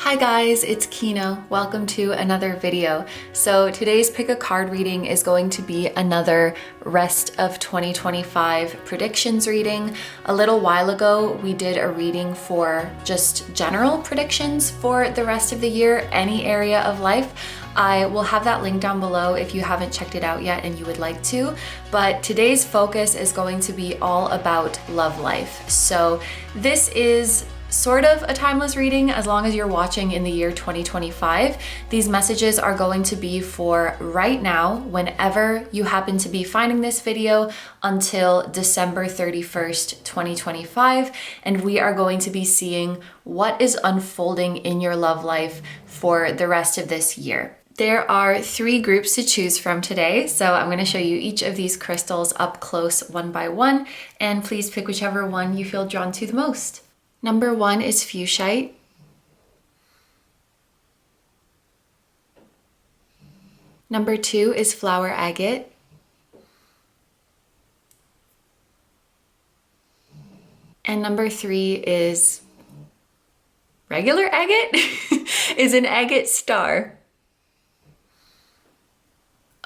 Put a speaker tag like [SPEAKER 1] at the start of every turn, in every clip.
[SPEAKER 1] Hi guys, it's Kino. Welcome to another video. So today's pick a card reading is going to be another rest of 2025 predictions reading. A little while ago, we did a reading for just general predictions for the rest of the year, any area of life. I will have that link down below if you haven't checked it out yet and you would like to. But today's focus is going to be all about love life. So this is sort of a timeless reading as long as you're watching in the year 2025. These messages are going to be for right now, whenever you happen to be finding this video, until December 31st, 2025. And we are going to be seeing what is unfolding in your love life for the rest of this year. There are 3 groups to choose from today, so I'm going to show you each of these crystals up close one by one, and please pick whichever one you feel drawn to the most. Number 1 is Fuchsite. Number 2 is Flower Agate. And number 3 is regular agate? Is an Agate Star.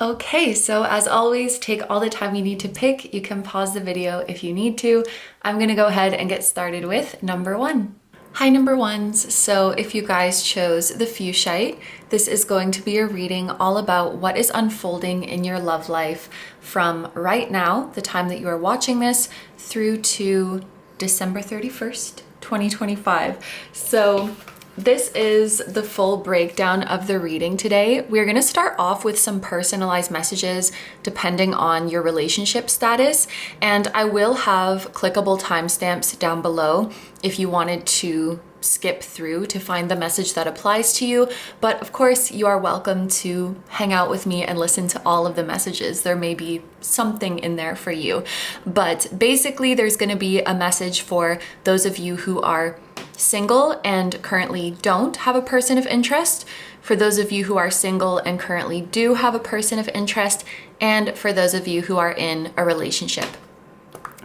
[SPEAKER 1] Okay, so as always, take all the time you need to pick. You can pause the video if you need to. I'm gonna go ahead and get started with number 1. Hi number 1s, so if you guys chose the Fuchsite, this is going to be a reading all about what is unfolding in your love life from right now, the time that you are watching this, through to December 31st, 2025. So this is the full breakdown of the reading today. We're going to start off with some personalized messages depending on your relationship status, and I will have clickable timestamps down below if you wanted to skip through to find the message that applies to you. But of course, you are welcome to hang out with me and listen to all of the messages. There may be something in there for you. But basically, there's going to be a message for those of you who are single and currently don't have a person of interest, for those of you who are single and currently do have a person of interest, and for those of you who are in a relationship.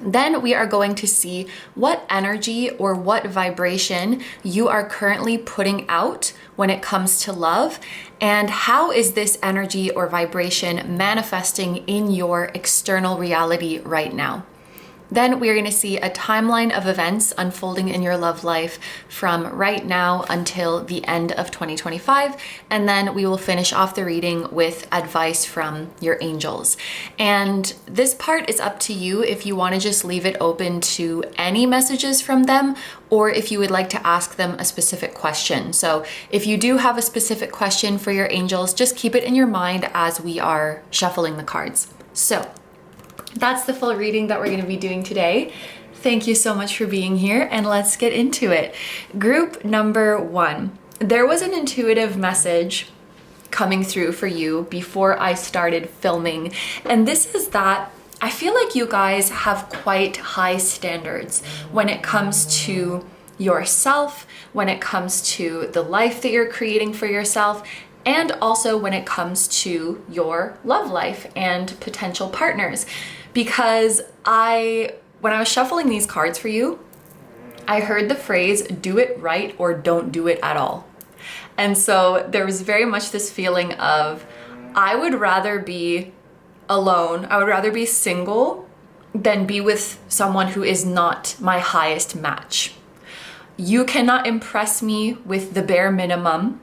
[SPEAKER 1] Then we are going to see what energy or what vibration you are currently putting out when it comes to love, and how is this energy or vibration manifesting in your external reality right now. Then we're going to see a timeline of events unfolding in your love life from right now until the end of 2025. And then we will finish off the reading with advice from your angels. And this part is up to you if you want to just leave it open to any messages from them, or if you would like to ask them a specific question. So if you do have a specific question for your angels, just keep it in your mind as we are shuffling the cards. So that's the full reading that we're going to be doing today. Thank you so much for being here, and let's get into it. Group number 1. There was an intuitive message coming through for you before I started filming, and this is that I feel like you guys have quite high standards when it comes to yourself, when it comes to the life that you're creating for yourself, and also when it comes to your love life and potential partners. Because when I was shuffling these cards for you, I heard the phrase, do it right or don't do it at all. And so there was very much this feeling of, I would rather be alone, I would rather be single than be with someone who is not my highest match. You cannot impress me with the bare minimum.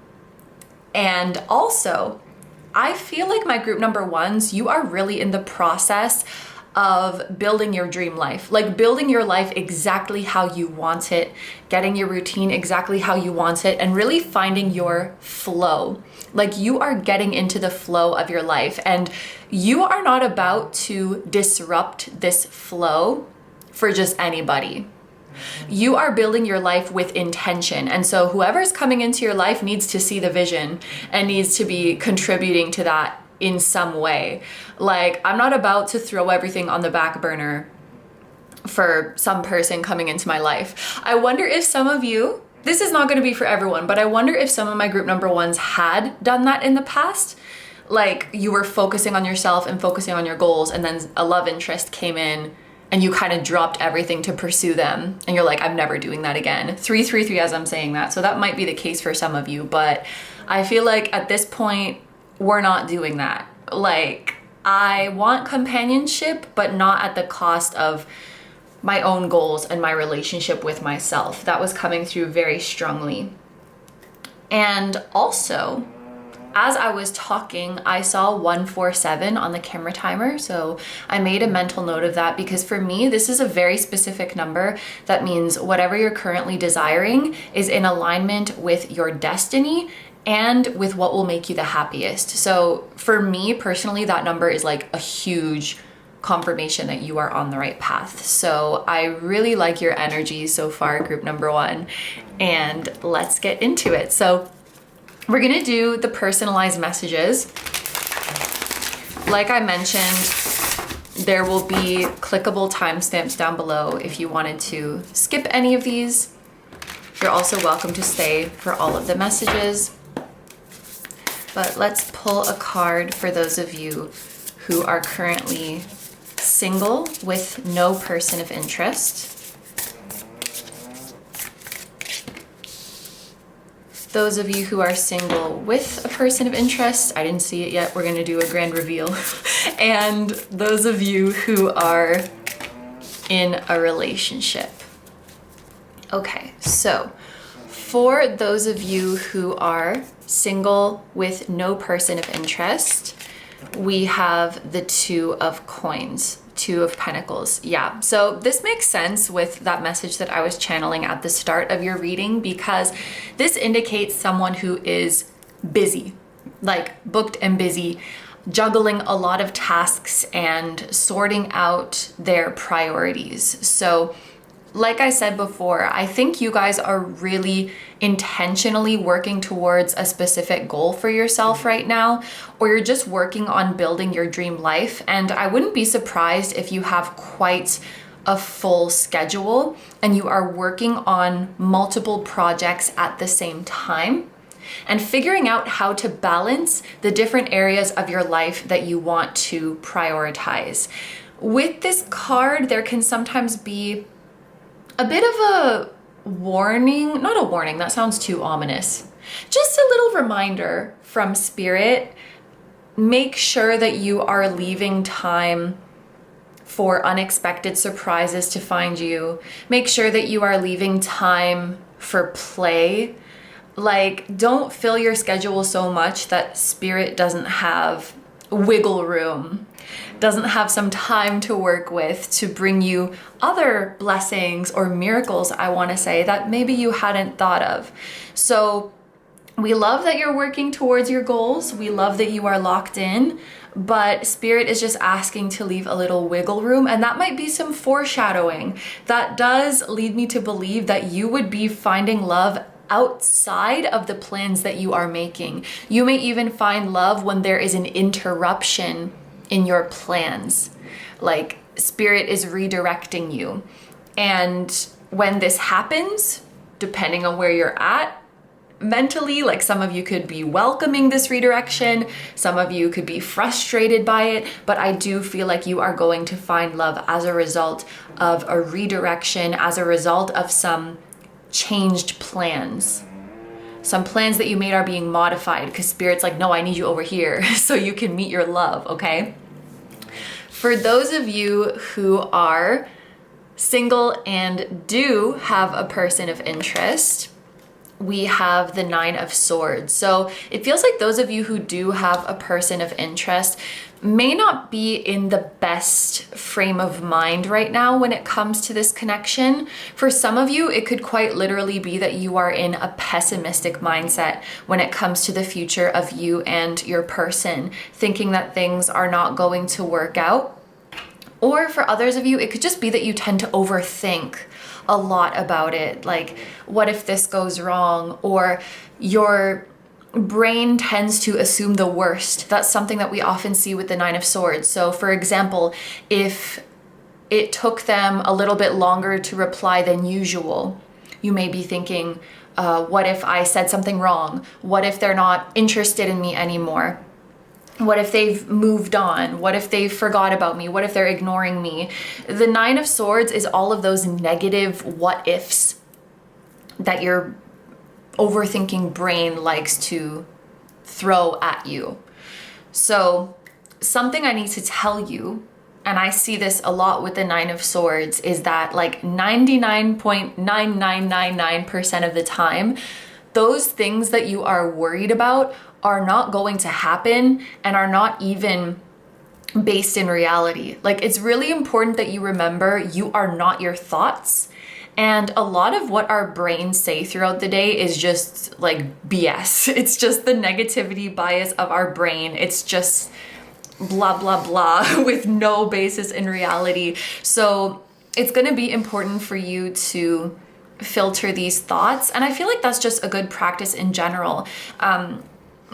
[SPEAKER 1] And also, I feel like my group number 1s, you are really in the process of building your dream life, like building your life exactly how you want it, getting your routine exactly how you want it, and really finding your flow. Like you are getting into the flow of your life, and you are not about to disrupt this flow for just anybody. You are building your life with intention. And so whoever's coming into your life needs to see the vision and needs to be contributing to that in some way. Like, I'm not about to throw everything on the back burner for some person coming into my life. I wonder if some of you, this is not going to be for everyone, but I wonder if some of my group number 1s had done that in the past. Like you were focusing on yourself and focusing on your goals, and then a love interest came in and you kind of dropped everything to pursue them and you're like, I'm never doing that again. 333 as I'm saying that. So that might be the case for some of you, but I feel like at this point, we're not doing that. Like, I want companionship, but not at the cost of my own goals and my relationship with myself. That was coming through very strongly. And also, as I was talking, I saw 147 on the camera timer. So I made a mental note of that because for me, this is a very specific number. That means whatever you're currently desiring is in alignment with your destiny and with what will make you the happiest. So for me personally, that number is like a huge confirmation that you are on the right path. So I really like your energy so far, group number 1, and let's get into it. So we're gonna do the personalized messages. Like I mentioned, there will be clickable timestamps down below if you wanted to skip any of these. You're also welcome to stay for all of the messages. But let's pull a card for those of you who are currently single with no person of interest. Those of you who are single with a person of interest, I didn't see it yet, we're gonna do a grand reveal. And those of you who are in a relationship. Okay, so for those of you who are single with no person of interest, we have the 2 of coins, 2 of pentacles. Yeah, so this makes sense with that message that I was channeling at the start of your reading, because this indicates someone who is busy, like booked and busy, juggling a lot of tasks and sorting out their priorities. So like I said before, I think you guys are really intentionally working towards a specific goal for yourself right now, or you're just working on building your dream life. And I wouldn't be surprised if you have quite a full schedule and you are working on multiple projects at the same time and figuring out how to balance the different areas of your life that you want to prioritize. With this card, there can sometimes be a bit of a warning, not a warning, that sounds too ominous. Just a little reminder from Spirit. Make sure that you are leaving time for unexpected surprises to find you. Make sure that you are leaving time for play. Like, don't fill your schedule so much that Spirit doesn't have wiggle room, doesn't have some time to work with to bring you other blessings or miracles, I want to say, that maybe you hadn't thought of. So we love that you're working towards your goals. We love that you are locked in, but Spirit is just asking to leave a little wiggle room, and that might be some foreshadowing. That does lead me to believe that you would be finding love outside of the plans that you are making. You may even find love when there is an interruption in your plans. Like, Spirit is redirecting you. And when this happens, depending on where you're at mentally, like some of you could be welcoming this redirection, some of you could be frustrated by it, but I do feel like you are going to find love as a result of a redirection, as a result of some changed plans. Some plans that you made are being modified because Spirit's like, no, I need you over here so you can meet your love, okay? For those of you who are single and do have a person of interest, we have the 9 of Swords. So it feels like those of you who do have a person of interest may not be in the best frame of mind right now when it comes to this connection. For some of you, it could quite literally be that you are in a pessimistic mindset when it comes to the future of you and your person, thinking that things are not going to work out. Or for others of you, it could just be that you tend to overthink a lot about it. Like, what if this goes wrong? Or your brain tends to assume the worst. That's something that we often see with the 9 of Swords. So for example, if it took them a little bit longer to reply than usual, you may be thinking, what if I said something wrong? What if they're not interested in me anymore? What if they've moved on? What if they forgot about me? What if they're ignoring me? The Nine of Swords is all of those negative what ifs that your overthinking brain likes to throw at you. So something I need to tell you, and I see this a lot with the Nine of Swords, is that like 99.9999% of the time, those things that you are worried about are not going to happen and are not even based in reality. Like, it's really important that you remember you are not your thoughts. And a lot of what our brains say throughout the day is just like BS. It's just the negativity bias of our brain. It's just blah, blah, blah with no basis in reality. So it's going to be important for you to filter these thoughts. And I feel like that's just a good practice in general.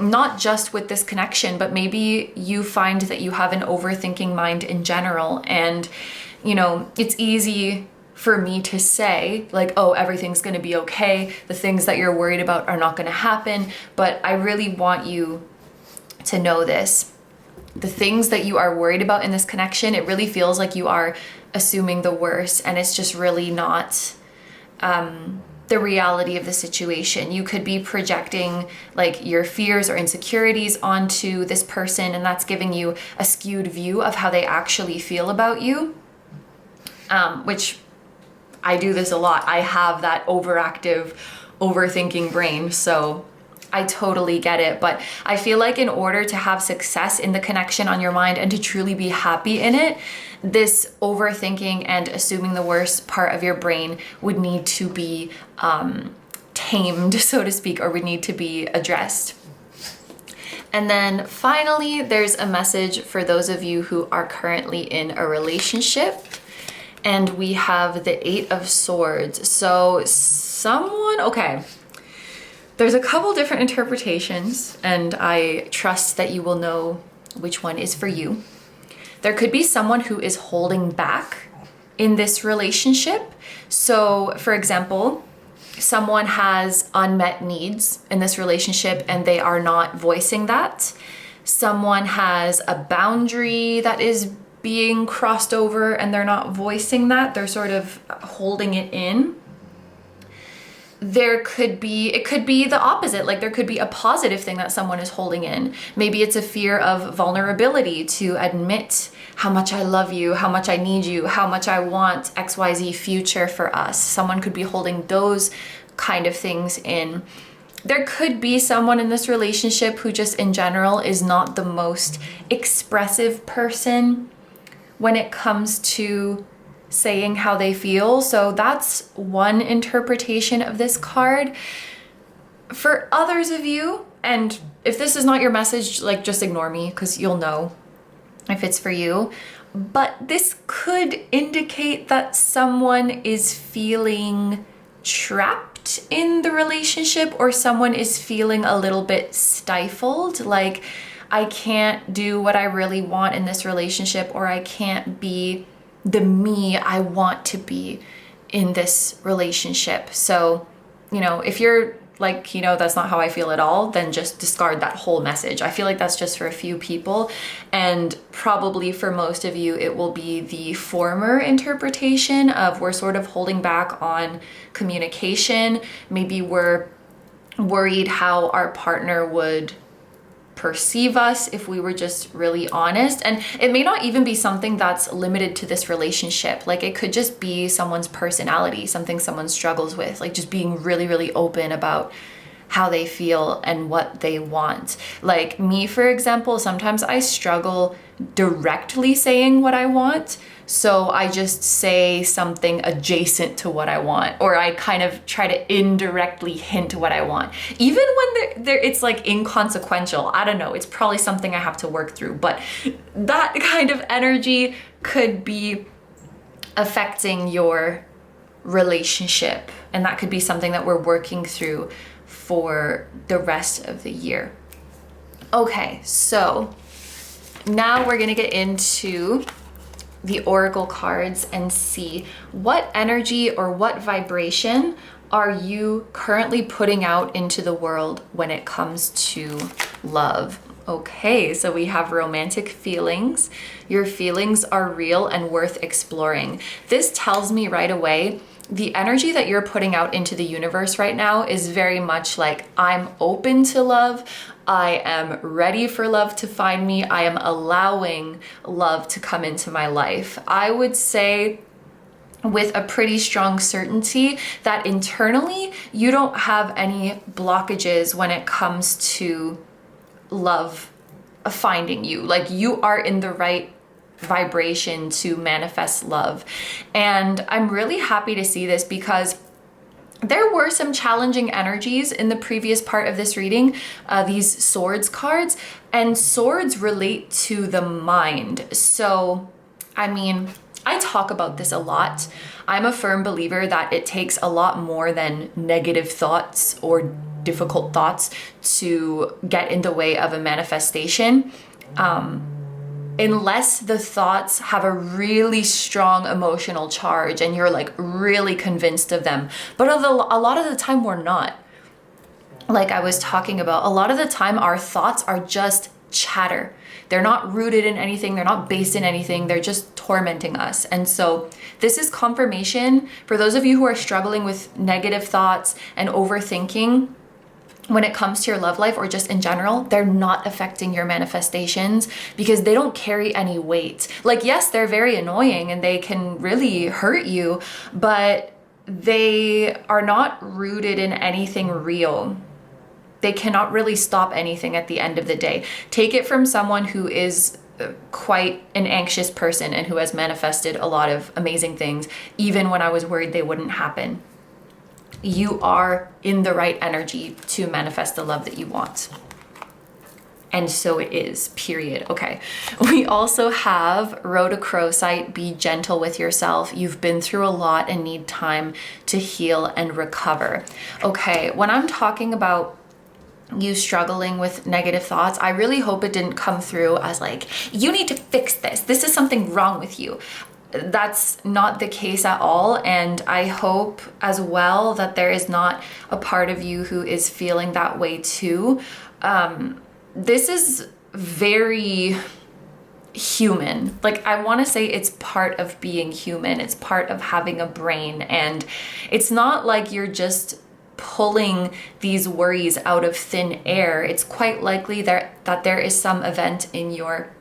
[SPEAKER 1] Not just with this connection, but maybe you find that you have an overthinking mind in general. And, you know, it's easy for me to say like, oh, everything's going to be okay. The things that you're worried about are not going to happen. But I really want you to know this. The things that you are worried about in this connection, it really feels like you are assuming the worst, and it's just really not the reality of the situation. You could be projecting like your fears or insecurities onto this person, and that's giving you a skewed view of how they actually feel about you, which I do this a lot. I have that overactive, overthinking brain, so I totally get it. But I feel like in order to have success in the connection on your mind and to truly be happy in it, this overthinking and assuming the worst part of your brain would need to be tamed, so to speak, or would need to be addressed. And then finally, there's a message for those of you who are currently in a relationship. And we have the Eight of Swords. So okay. There's a couple different interpretations, and I trust that you will know which one is for you. There could be someone who is holding back in this relationship. So, for example, someone has unmet needs in this relationship and they are not voicing that. Someone has a boundary that is being crossed over and they're not voicing that. They're sort of holding it in. It could be the opposite. Like, there could be a positive thing that someone is holding in. Maybe it's a fear of vulnerability to admit how much I love you, how much I need you, how much I want XYZ future for us. Someone could be holding those kind of things in. There could be someone in this relationship who just in general is not the most expressive person when it comes to saying how they feel. So that's one interpretation of this card. For others of you, and if this is not your message, like, just ignore me because you'll know if it's for you. But this could indicate that someone is feeling trapped in the relationship, or someone is feeling a little bit stifled, like, I can't do what I really want in this relationship, or I can't be the me I want to be in this relationship. So, you know, if you're like, you know, that's not how I feel at all, then just discard that whole message. I feel like that's just for a few people, and probably for most of you, it will be the former interpretation of we're sort of holding back on communication. Maybe we're worried how our partner would perceive us if we were just really honest. And it may not even be something that's limited to this relationship. Like, it could just be someone's personality, something someone struggles with, like just being really, really open about how they feel and what they want. Like me, for example, sometimes I struggle directly saying what I want. So I just say something adjacent to what I want, or I kind of try to indirectly hint what I want. Even when it's like inconsequential. I don't know, it's probably something I have to work through, but that kind of energy could be affecting your relationship. And that could be something that we're working through for the rest of the year. Okay, so now we're gonna get into the oracle cards and see what energy or what vibration are you currently putting out into the world when it comes to love. Okay, so we have romantic feelings. Your feelings are real and worth exploring. This tells me right away the energy that you're putting out into the universe right now is very much like, I'm open to love. I am ready for love to find me. I am allowing love to come into my life. I would say with a pretty strong certainty that internally you don't have any blockages when it comes to love finding you. Like, you are in the right vibration to manifest love. And I'm really happy to see this because there were some challenging energies in the previous part of this reading, these swords cards, and swords relate to the mind. So, I mean, I talk about this a lot. I'm a firm believer that it takes a lot more than negative thoughts or difficult thoughts to get in the way of a manifestation. Unless the thoughts have a really strong emotional charge and you're like really convinced of them. But a lot of the time we're not. Like I was talking about, a lot of the time our thoughts are just chatter. They're not rooted in anything. They're not based in anything. They're just tormenting us. And so this is confirmation for those of you who are struggling with negative thoughts and overthinking. When it comes to your love life or just in general, they're not affecting your manifestations because they don't carry any weight. Like, yes, they're very annoying and they can really hurt you, but they are not rooted in anything real. They cannot really stop anything at the end of the day. Take it from someone who is quite an anxious person and who has manifested a lot of amazing things, even when I was worried they wouldn't happen. You are in the right energy to manifest the love that you want. And so it is, period. Okay. We also have Rhodochrosite, be gentle with yourself. You've been through a lot and need time to heal and recover. Okay, when I'm talking about you struggling with negative thoughts, I really hope it didn't come through as like, you need to fix this. This is something wrong with you. That's not the case at all. And I hope as well that there is not a part of you who is feeling that way too. This is very human. Like, I want to say it's part of being human. It's part of having a brain. And it's not like you're just pulling these worries out of thin air. It's quite likely that there is some event in your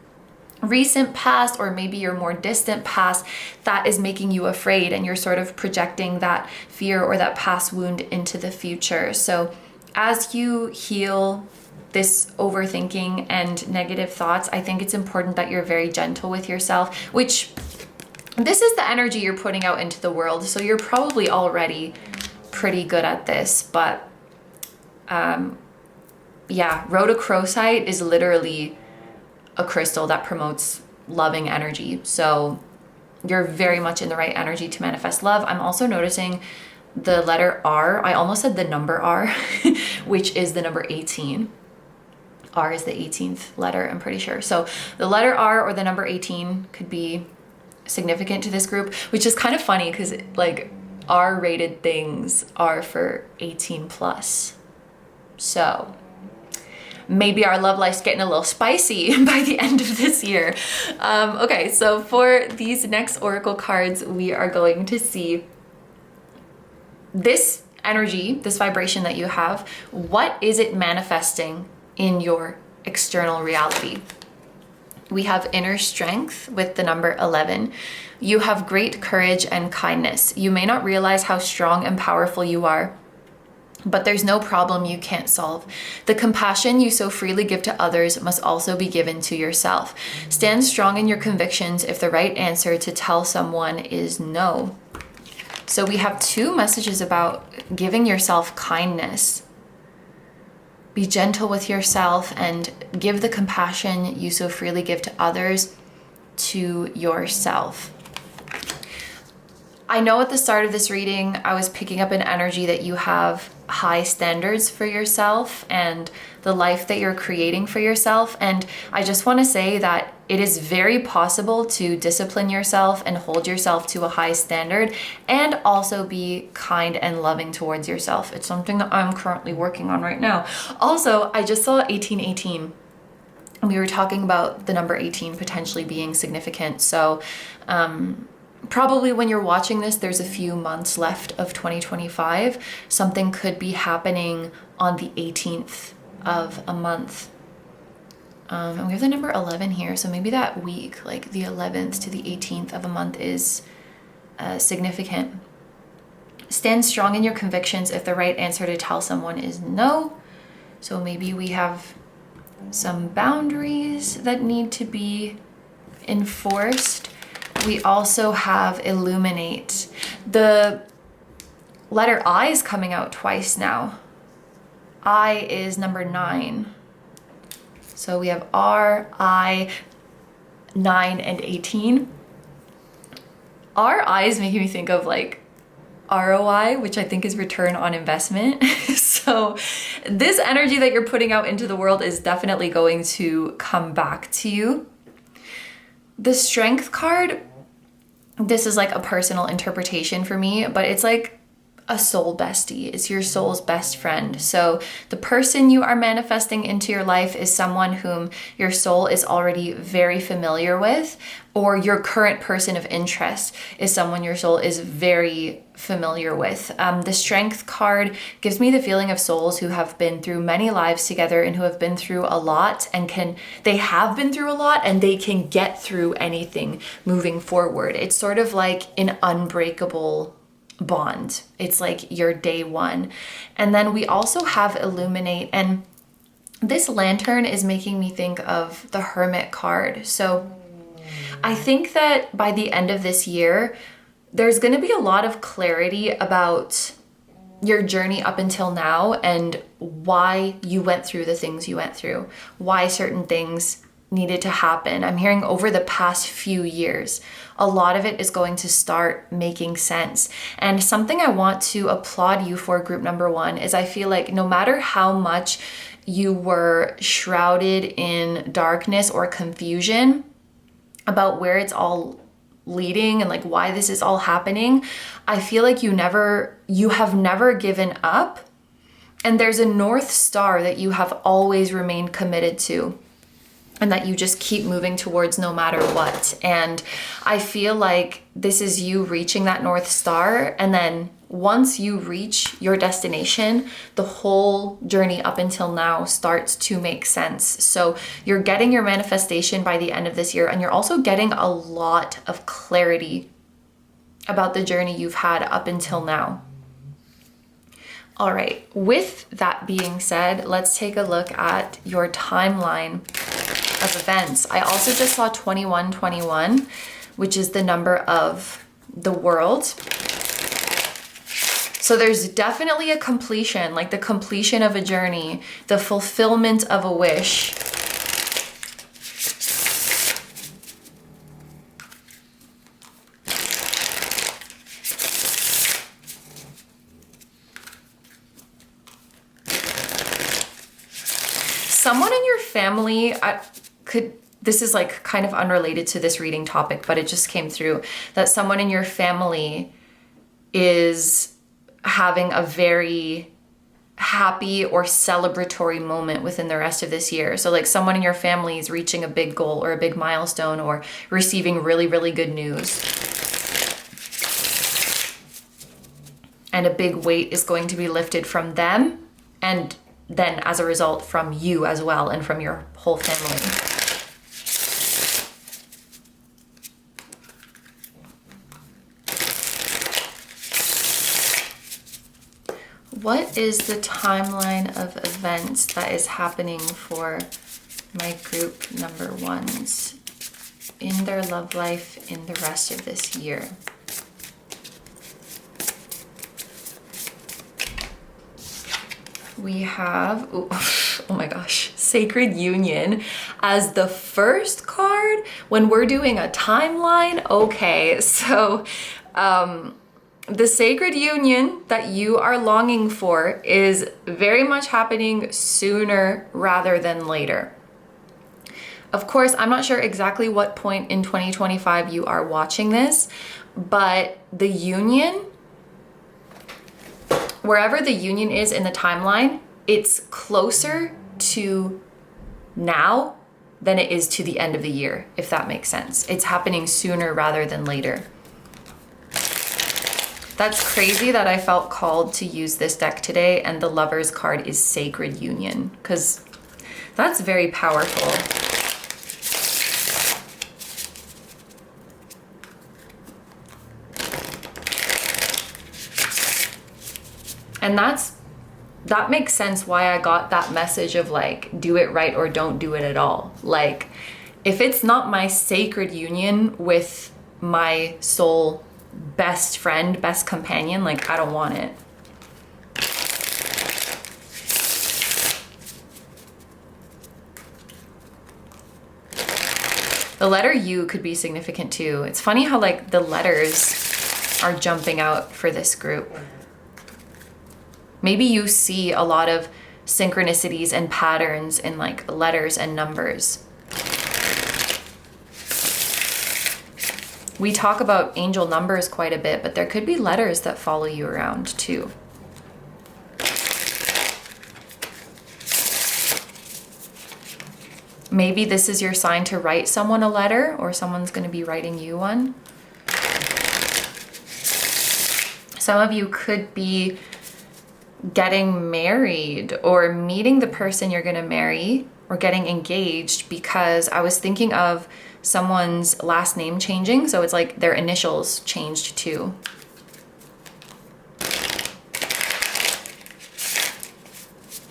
[SPEAKER 1] recent past or maybe your more distant past that is making you afraid, and you're sort of projecting that fear or that past wound into the future. So as you heal this overthinking and negative thoughts, I think it's important that you're very gentle with yourself, which this is the energy you're putting out into the world. So you're probably already pretty good at this, but yeah, Rhodochrosite is literally a crystal that promotes loving energy. So you're very much in the right energy to manifest love. I'm also noticing the letter R. I almost said the number R, which is the number 18. R is the 18th letter, I'm pretty sure. So the letter R or the number 18 could be significant to this group, which is kind of funny because like R-rated things are for 18 plus. So maybe our love life's getting a little spicy by the end of this year. Okay, so for these next oracle cards, we are going to see this energy, this vibration that you have. What is it manifesting in your external reality? We have inner strength with the number 11. You have great courage and kindness. You may not realize how strong and powerful you are, but there's no problem you can't solve. The compassion you so freely give to others must also be given to yourself. Stand strong in your convictions if the right answer to tell someone is no. So we have two messages about giving yourself kindness. Be gentle with yourself and give the compassion you so freely give to others to yourself. I know at the start of this reading, I was picking up an energy that you have high standards for yourself and the life that you're creating for yourself. And I just want to say that it is very possible to discipline yourself and hold yourself to a high standard and also be kind and loving towards yourself. It's something that I'm currently working on right now. Also, I just saw 1818. we were talking about the number 18 potentially being significant. So probably when you're watching this, there's a few months left of 2025. Something could be happening on the 18th of a month. And we have the number 11 here. So maybe that week, like the 11th to the 18th of a month, is significant. Stand strong in your convictions if the right answer to tell someone is no. So maybe we have some boundaries that need to be enforced. We also have illuminate. The letter I is coming out twice now. I is number 9. So we have R, I, 9, and 18. RI is making me think of like ROI, which I think is return on investment. So this energy that you're putting out into the world is definitely going to come back to you. The Strength card, this is like a personal interpretation for me, but it's like a soul bestie. It's your soul's best friend. So the person you are manifesting into your life is someone whom your soul is already very familiar with, or your current person of interest is someone your soul is very familiar with. The Strength card gives me the feeling of souls who have been through many lives together and who have been through a lot and they have been through a lot and they can get through anything moving forward. It's sort of like an unbreakable bond. It's like your day one. And then we also have illuminate, and this lantern is making me think of the Hermit card. So I think that by the end of this year, there's going to be a lot of clarity about your journey up until now and why you went through the things you went through, why certain things needed to happen. I'm hearing over the past few years, a lot of it is going to start making sense. And something I want to applaud you for, group number 1, is I feel like no matter how much you were shrouded in darkness or confusion about where it's all leading and like why this is all happening, I feel like you have never given up. And there's a North Star that you have always remained committed to, and that you just keep moving towards no matter what. And I feel like this is you reaching that North Star. And then once you reach your destination, the whole journey up until now starts to make sense. So you're getting your manifestation by the end of this year, and you're also getting a lot of clarity about the journey you've had up until now. All right, with that being said, let's take a look at your timeline of events. I also just saw 2121, which is the number of the world. So there's definitely a completion, like the completion of a journey, the fulfillment of a wish. Someone in your family this is like kind of unrelated to this reading topic, but it just came through that someone in your family is having a very happy or celebratory moment within the rest of this year. So like someone in your family is reaching a big goal or a big milestone or receiving really, really good news. And a big weight is going to be lifted from them, and then as a result from you as well and from your whole family. What is the timeline of events that is happening for my group number 1s in their love life in the rest of this year? We have, oh my gosh, Sacred Union as the first card when we're doing a timeline. Okay, so the Sacred Union that you are longing for is very much happening sooner rather than later. Of course, I'm not sure exactly what point in 2025 you are watching this, but the union, wherever the union is in the timeline, it's closer to now than it is to the end of the year, if that makes sense. It's happening sooner rather than later. That's crazy that I felt called to use this deck today, and the Lover's card is Sacred Union, because that's very powerful. And that makes sense why I got that message of like, do it right or don't do it at all. Like, if it's not my sacred union with my soul best friend, best companion, like, I don't want it. The letter U could be significant too. It's funny how like the letters are jumping out for this group. Maybe you see a lot of synchronicities and patterns in like letters and numbers. We talk about angel numbers quite a bit, but there could be letters that follow you around too. Maybe this is your sign to write someone a letter, or someone's going to be writing you one. Some of you could be getting married or meeting the person you're going to marry or getting engaged, because I was thinking of someone's last name changing. So it's like their initials changed too.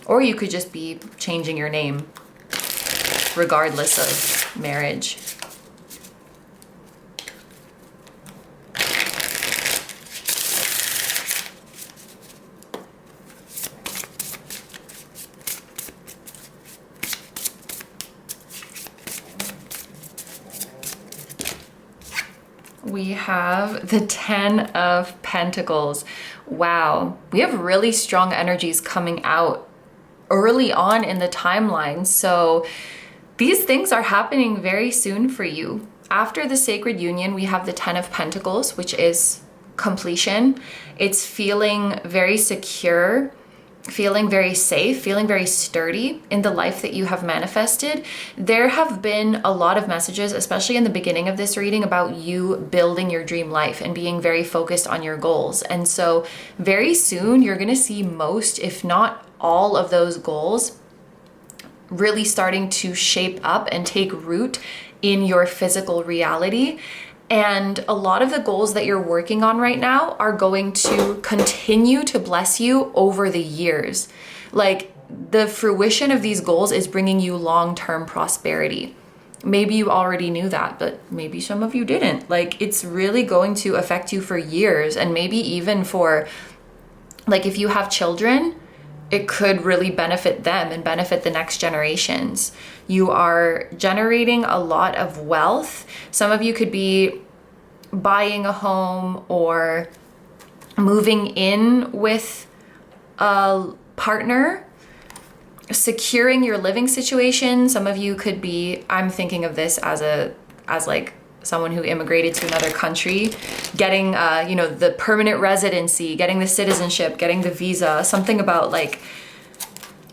[SPEAKER 1] Or you could just be changing your name regardless of marriage. We have the 10 of Pentacles. Wow, we have really strong energies coming out early on in the timeline. So these things are happening very soon for you. After the Sacred Union, we have the 10 of Pentacles, which is completion. It's feeling very secure, feeling very safe, feeling very sturdy in the life that you have manifested. There have been a lot of messages, especially in the beginning of this reading, about you building your dream life and being very focused on your goals. And so very soon you're going to see most, if not all of those goals really starting to shape up and take root in your physical reality. And a lot of the goals that you're working on right now are going to continue to bless you over the years. Like, the fruition of these goals is bringing you long-term prosperity. Maybe you already knew that, but maybe some of you didn't. Like, it's really going to affect you for years, and maybe even for, like, if you have children, it could really benefit them and benefit the next generations. You are generating a lot of wealth. Some of you could be buying a home or moving in with a partner, securing your living situation. Some of you could be, I'm thinking of this as like someone who immigrated to another country, getting, the permanent residency, getting the citizenship, getting the visa. Something about like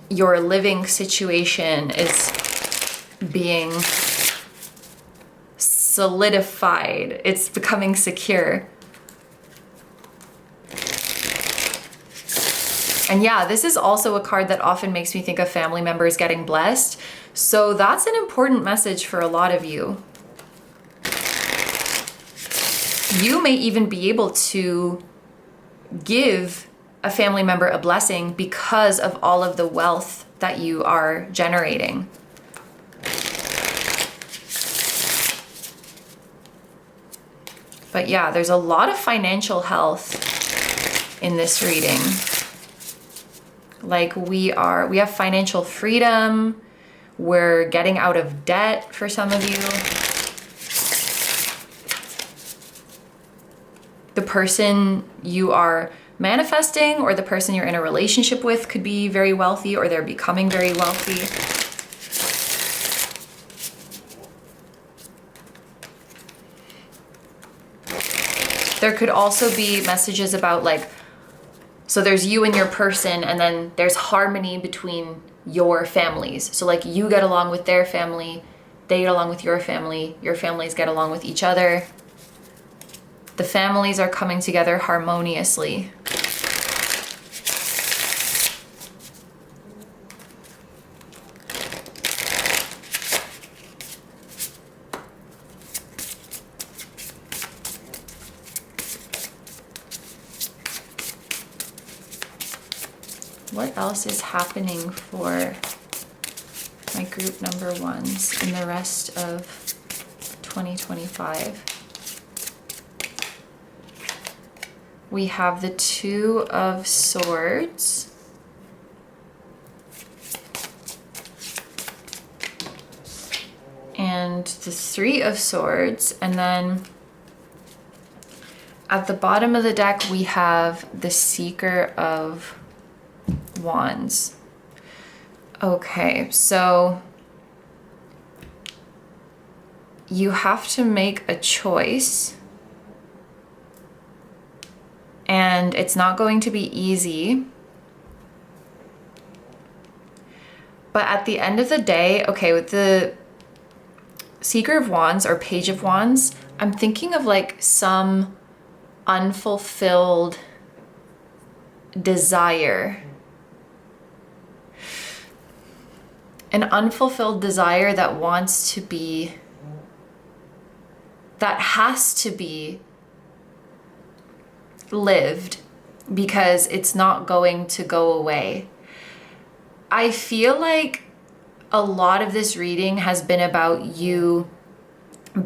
[SPEAKER 1] your living situation is being solidified. It's becoming secure. And yeah, this is also a card that often makes me think of family members getting blessed. So that's an important message for a lot of you. You may even be able to give a family member a blessing because of all of the wealth that you are generating. But yeah, there's a lot of financial health in this reading. Like, we have financial freedom. We're getting out of debt for some of you. The person you are manifesting or the person you're in a relationship with could be very wealthy, or they're becoming very wealthy. There could also be messages about like, so there's you and your person, and then there's harmony between your families. So like, you get along with their family they get along with your families get along with each other. The families are coming together harmoniously. What else is happening for my group number ones in the rest of 2025? We have the Two of Swords. And the Three of Swords. And then at the bottom of the deck, we have the Seeker of Wands. Okay, so you have to make a choice, and it's not going to be easy. But at the end of the day, okay, with the Seeker of Wands or Page of Wands, I'm thinking of like some unfulfilled desire. An unfulfilled desire that wants to be, that has to be lived because it's not going to go away. I feel like a lot of this reading has been about you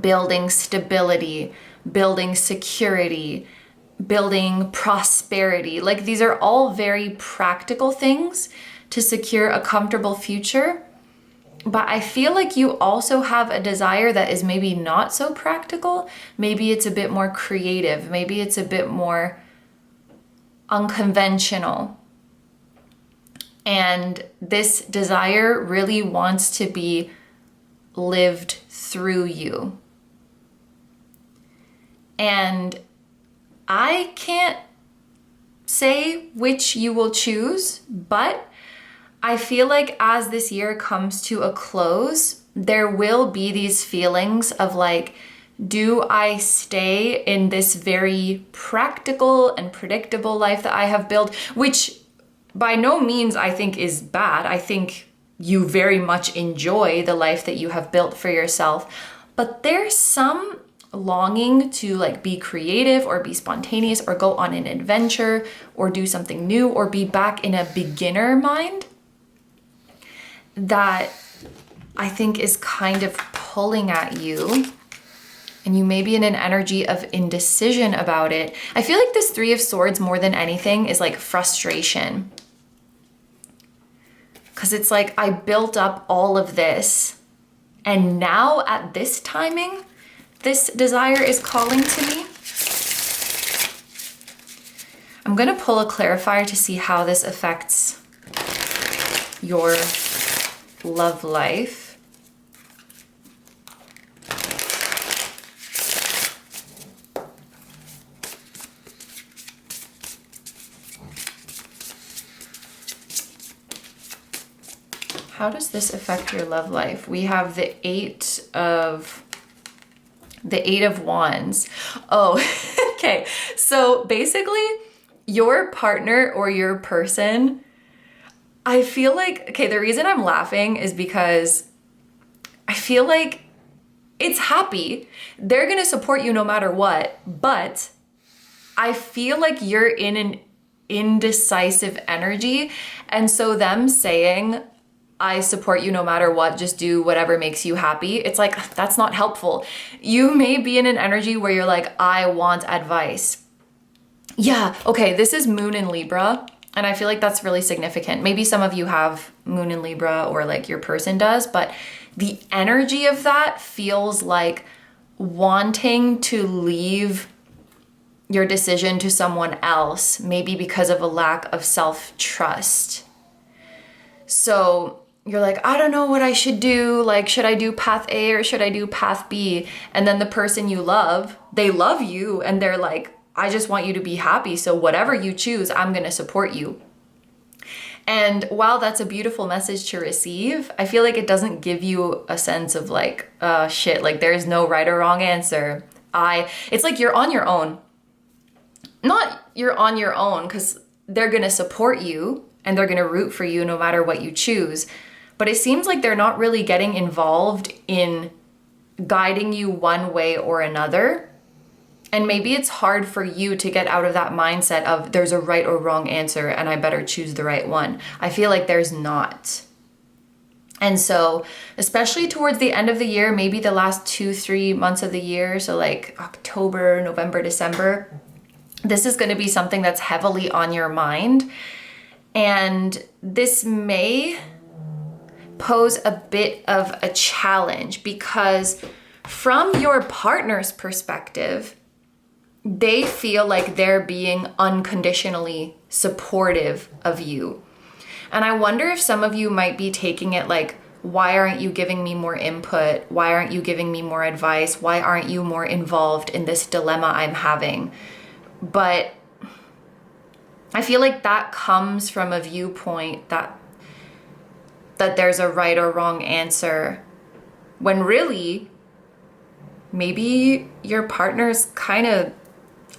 [SPEAKER 1] building stability, building security, building prosperity. Like these are all very practical things to secure a comfortable future. But I feel like you also have a desire that is maybe not so practical. Maybe it's a bit more creative. Maybe it's a bit more unconventional. And this desire really wants to be lived through you. And I can't say which you will choose, but I feel like as this year comes to a close, there will be these feelings of like, do I stay in this very practical and predictable life that I have built, which by no means I think is bad. I think you very much enjoy the life that you have built for yourself, but there's some longing to like be creative or be spontaneous or go on an adventure or do something new or be back in a beginner mind that I think is kind of pulling at you, and you may be in an energy of indecision about it. I feel like this Three of Swords more than anything is like frustration, because it's like I built up all of this and now at this timing, this desire is calling to me. I'm gonna pull a clarifier to see how this affects your love life. How does this affect your love life? We have the Eight of Wands. Oh, okay. So basically, your partner or your person, I feel like, okay, the reason I'm laughing is because I feel like it's happy. They're gonna support you no matter what, but I feel like you're in an indecisive energy. And so them saying, I support you no matter what, just do whatever makes you happy, it's like, that's not helpful. You may be in an energy where you're like, I want advice. Yeah, okay, this is Moon in Libra. And I feel like that's really significant. Maybe some of you have Moon in Libra or like your person does, but the energy of that feels like wanting to leave your decision to someone else, maybe because of a lack of self-trust. So you're like, I don't know what I should do. Like, should I do path A or should I do path B? And then the person you love, they love you and they're like, I just want you to be happy. So whatever you choose, I'm gonna support you. And while that's a beautiful message to receive, I feel like it doesn't give you a sense of like, shit, like there's no right or wrong answer. It's like you're on your own. Not you're on your own because they're gonna support you and they're gonna root for you no matter what you choose. But it seems like they're not really getting involved in guiding you one way or another. And maybe it's hard for you to get out of that mindset of there's a right or wrong answer and I better choose the right one. I feel like there's not. And so, especially towards the end of the year, maybe the last 2-3 months of the year, so like October, November, December, this is going to be something that's heavily on your mind. And this may pose a bit of a challenge because from your partner's perspective, they feel like they're being unconditionally supportive of you. And I wonder if some of you might be taking it like, why aren't you giving me more input? Why aren't you giving me more advice? Why aren't you more involved in this dilemma I'm having? But I feel like that comes from a viewpoint that there's a right or wrong answer, when really, maybe your partner's kind of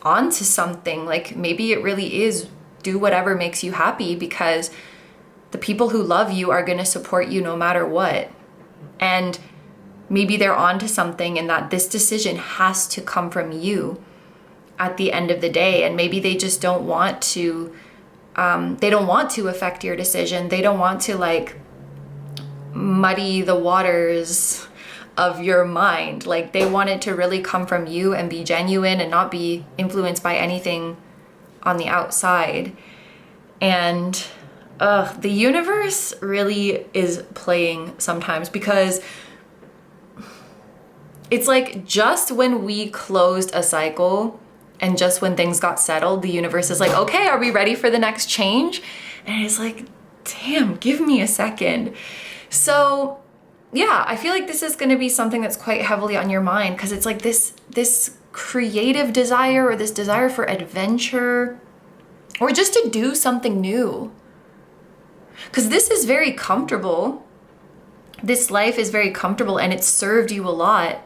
[SPEAKER 1] onto something. Like maybe it really is do whatever makes you happy because the people who love you are going to support you no matter what. And maybe they're onto something and that this decision has to come from you at the end of the day. And maybe they just don't want to, affect your decision. They don't want to like muddy the waters of your mind. Like they want it to really come from you and be genuine and not be influenced by anything on the outside. And the universe really is playing sometimes because it's like just when we closed a cycle and just when things got settled, the universe is like, okay, are we ready for the next change? And it's like, damn, give me a second. So yeah, I feel like this is going to be something that's quite heavily on your mind because it's like this creative desire or this desire for adventure or just to do something new. Because this is very comfortable. This life is very comfortable and it's served you a lot.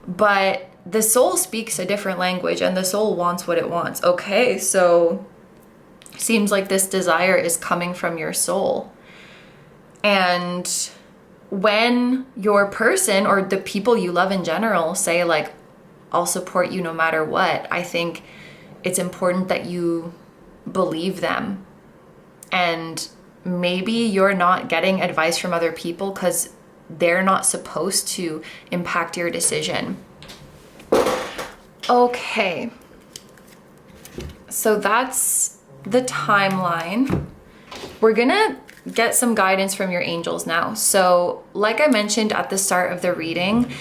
[SPEAKER 1] But the soul speaks a different language and the soul wants what it wants. Okay, so seems like this desire is coming from your soul. And when your person or the people you love in general say like, I'll support you no matter what, I think it's important that you believe them. And maybe you're not getting advice from other people because they're not supposed to impact your decision. Okay. So that's the timeline. We're gonna get some guidance from your angels now. So like I mentioned at the start of the reading,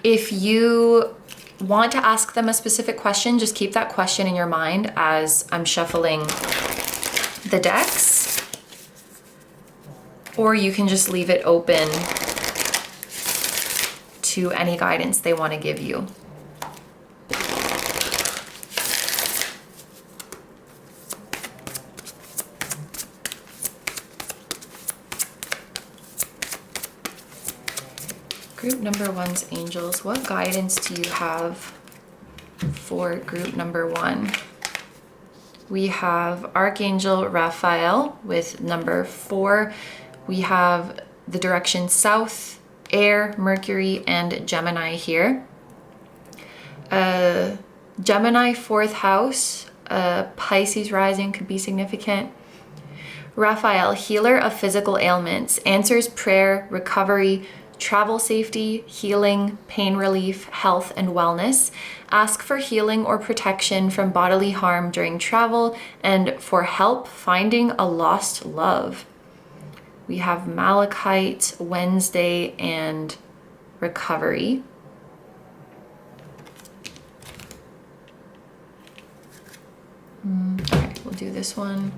[SPEAKER 1] if you want to ask them a specific question, just keep that question in your mind as I'm shuffling the decks. Or you can just leave it open to any guidance they want to give you. Group number one's angels, what guidance do you have for group number one? We have Archangel Raphael with number 4. We have the direction south, air, Mercury, and Gemini here. Gemini 4th house, Pisces rising could be significant. Raphael, healer of physical ailments, answers prayer, recovery, travel safety, healing, pain relief, health, and wellness. Ask for healing or protection from bodily harm during travel and for help finding a lost love. We have Malachite, Wednesday, and recovery. Okay, we'll do this one.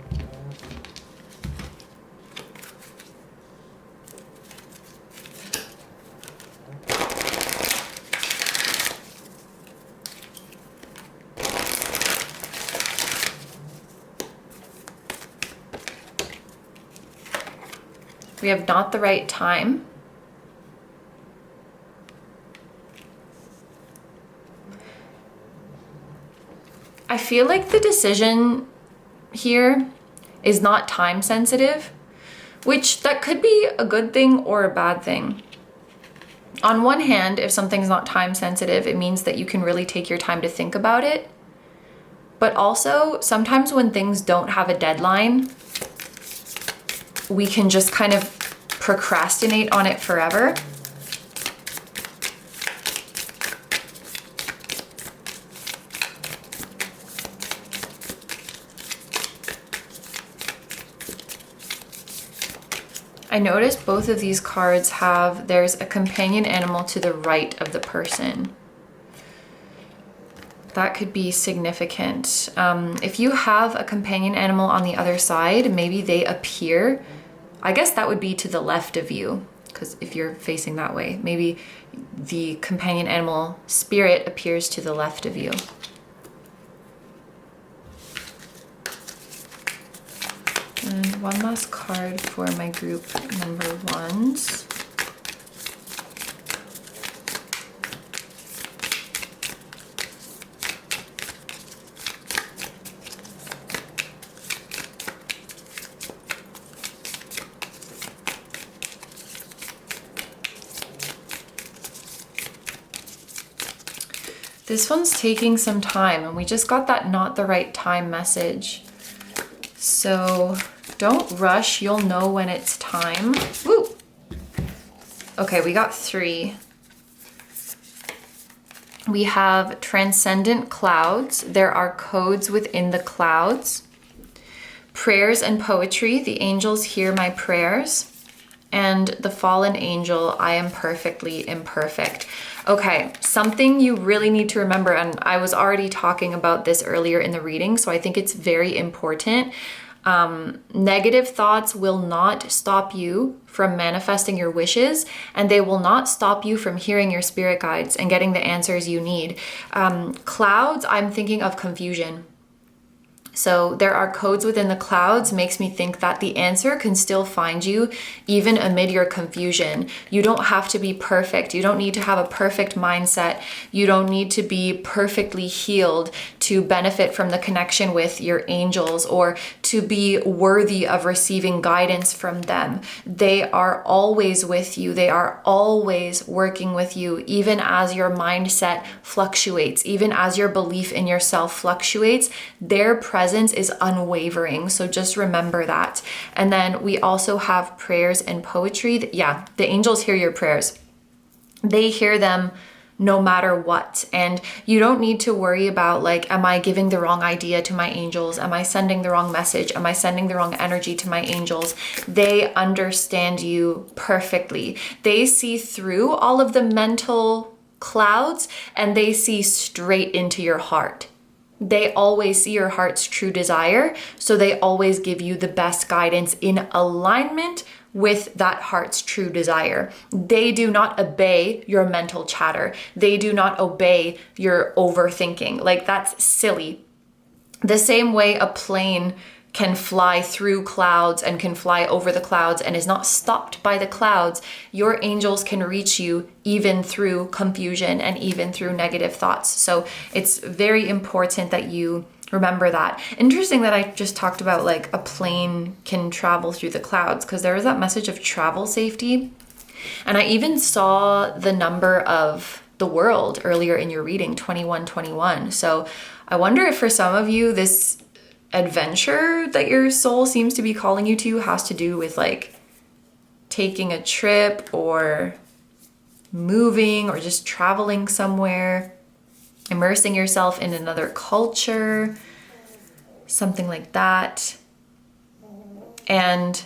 [SPEAKER 1] We have not the right time. I feel like the decision here is not time sensitive, which that could be a good thing or a bad thing. On one hand, if something's not time sensitive, it means that you can really take your time to think about it. But also, sometimes when things don't have a deadline, we can just kind of procrastinate on it forever. I noticed both of these cards have, there's a companion animal to the right of the person. That could be significant. If you have a companion animal on the other side, maybe they appear, I guess that would be to the left of you, because if you're facing that way, maybe the companion animal spirit appears to the left of you. And one last card for my group number ones. This one's taking some time, and we just got that not the right time message. So don't rush, you'll know when it's time. Woo! Okay, we got 3. We have transcendent clouds. There are codes within the clouds. Prayers and poetry. The angels hear my prayers. And the fallen angel, I am perfectly imperfect. Okay, something you really need to remember, and I was already talking about this earlier in the reading, so I think it's very important. Negative thoughts will not stop you from manifesting your wishes, and they will not stop you from hearing your spirit guides and getting the answers you need. Clouds, I'm thinking of confusion. So there are codes within the clouds makes me think that the answer can still find you even amid your confusion. You don't have to be perfect. You don't need to have a perfect mindset. You don't need to be perfectly healed to benefit from the connection with your angels or to be worthy of receiving guidance from them. They are always with you. They are always working with you, even as your mindset fluctuates, even as your belief in yourself fluctuates. Their presence is unwavering. So just remember that. And then we also have prayers and poetry. Yeah, the angels hear your prayers. They hear them no matter what. And you don't need to worry about like, am I giving the wrong idea to my angels? Am I sending the wrong message? Am I sending the wrong energy to my angels? They understand you perfectly. They see through all of the mental clouds and they see straight into your heart. They always see your heart's true desire, so they always give you the best guidance in alignment with that heart's true desire. They do not obey your mental chatter. They do not obey your overthinking. Like, that's silly. The same way a plane can fly through clouds and can fly over the clouds and is not stopped by the clouds, your angels can reach you even through confusion and even through negative thoughts. So it's very important that you remember that. Interesting that I just talked about like a plane can travel through the clouds, because there was that message of travel safety. And I even saw the number of the world earlier in your reading, 2121. So I wonder if for some of you, this adventure that your soul seems to be calling you to has to do with like taking a trip or moving or just traveling somewhere, immersing yourself in another culture, something like that. And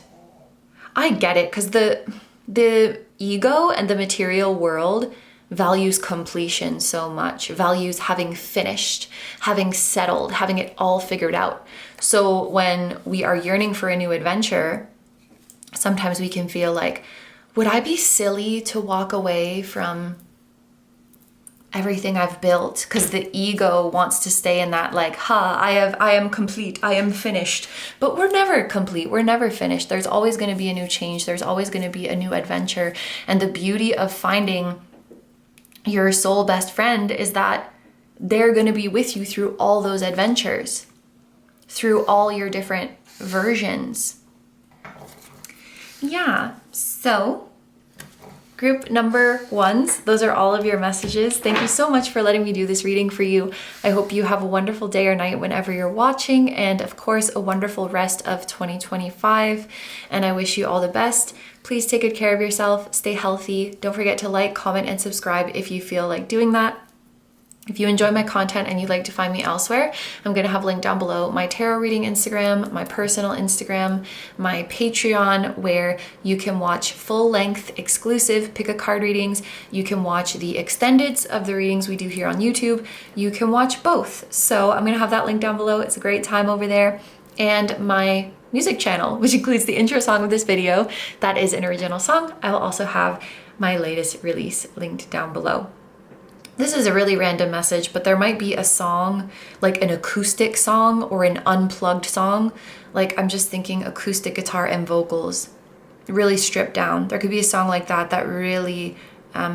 [SPEAKER 1] I get it, because the ego and the material world values completion so much, values having finished, having settled, having it all figured out. So when we are yearning for a new adventure, sometimes we can feel like, would I be silly to walk away from everything I've built, because the ego wants to stay in that like, I am complete, I am finished. But we're never complete, we're never finished. There's always going to be a new change, there's always going to be a new adventure. And the beauty of finding your soul best friend is that they're going to be with you through all those adventures, through all your different versions. Yeah, so group number ones, those are all of your messages. Thank you so much for letting me do this reading for you. I hope you have a wonderful day or night whenever you're watching, and of course, a wonderful rest of 2025. And I wish you all the best. Please take good care of yourself, stay healthy. Don't forget to like, comment, and subscribe if you feel like doing that. If you enjoy my content and you'd like to find me elsewhere, I'm going to have linked down below my tarot reading Instagram, my personal Instagram, my Patreon, where you can watch full-length exclusive pick a card readings. You can watch the extendeds of the readings we do here on YouTube. You can watch both. So I'm going to have that link down below. It's a great time over there. And my music channel, which includes the intro song of this video, that is an original song. I will also have my latest release linked down below. This is a really random message, but there might be a song, like an acoustic song or an unplugged song. Like, I'm just thinking acoustic guitar and vocals, really stripped down. There could be a song like that that really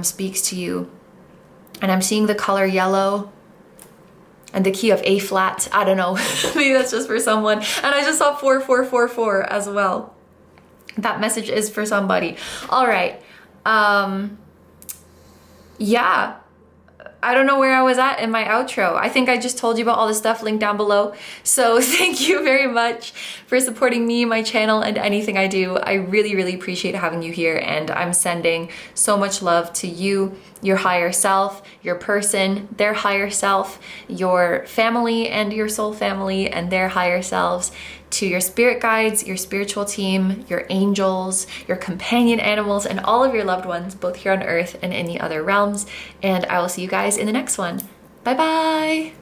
[SPEAKER 1] speaks to you. And I'm seeing the color yellow and the key of A flat. I don't know, maybe that's just for someone. And I just saw 4444 as well. That message is for somebody. All right. Yeah. I don't know where I was at in my outro. I think I just told you about all the stuff linked down below. So thank you very much for supporting me, my channel, and anything I do. I really, really appreciate having you here, and I'm sending so much love to you, your higher self, your person, their higher self, your family and your soul family and their higher selves, to your spirit guides, your spiritual team, your angels, your companion animals, and all of your loved ones, both here on earth and in the other realms. And I will see you guys in the next one. Bye-bye.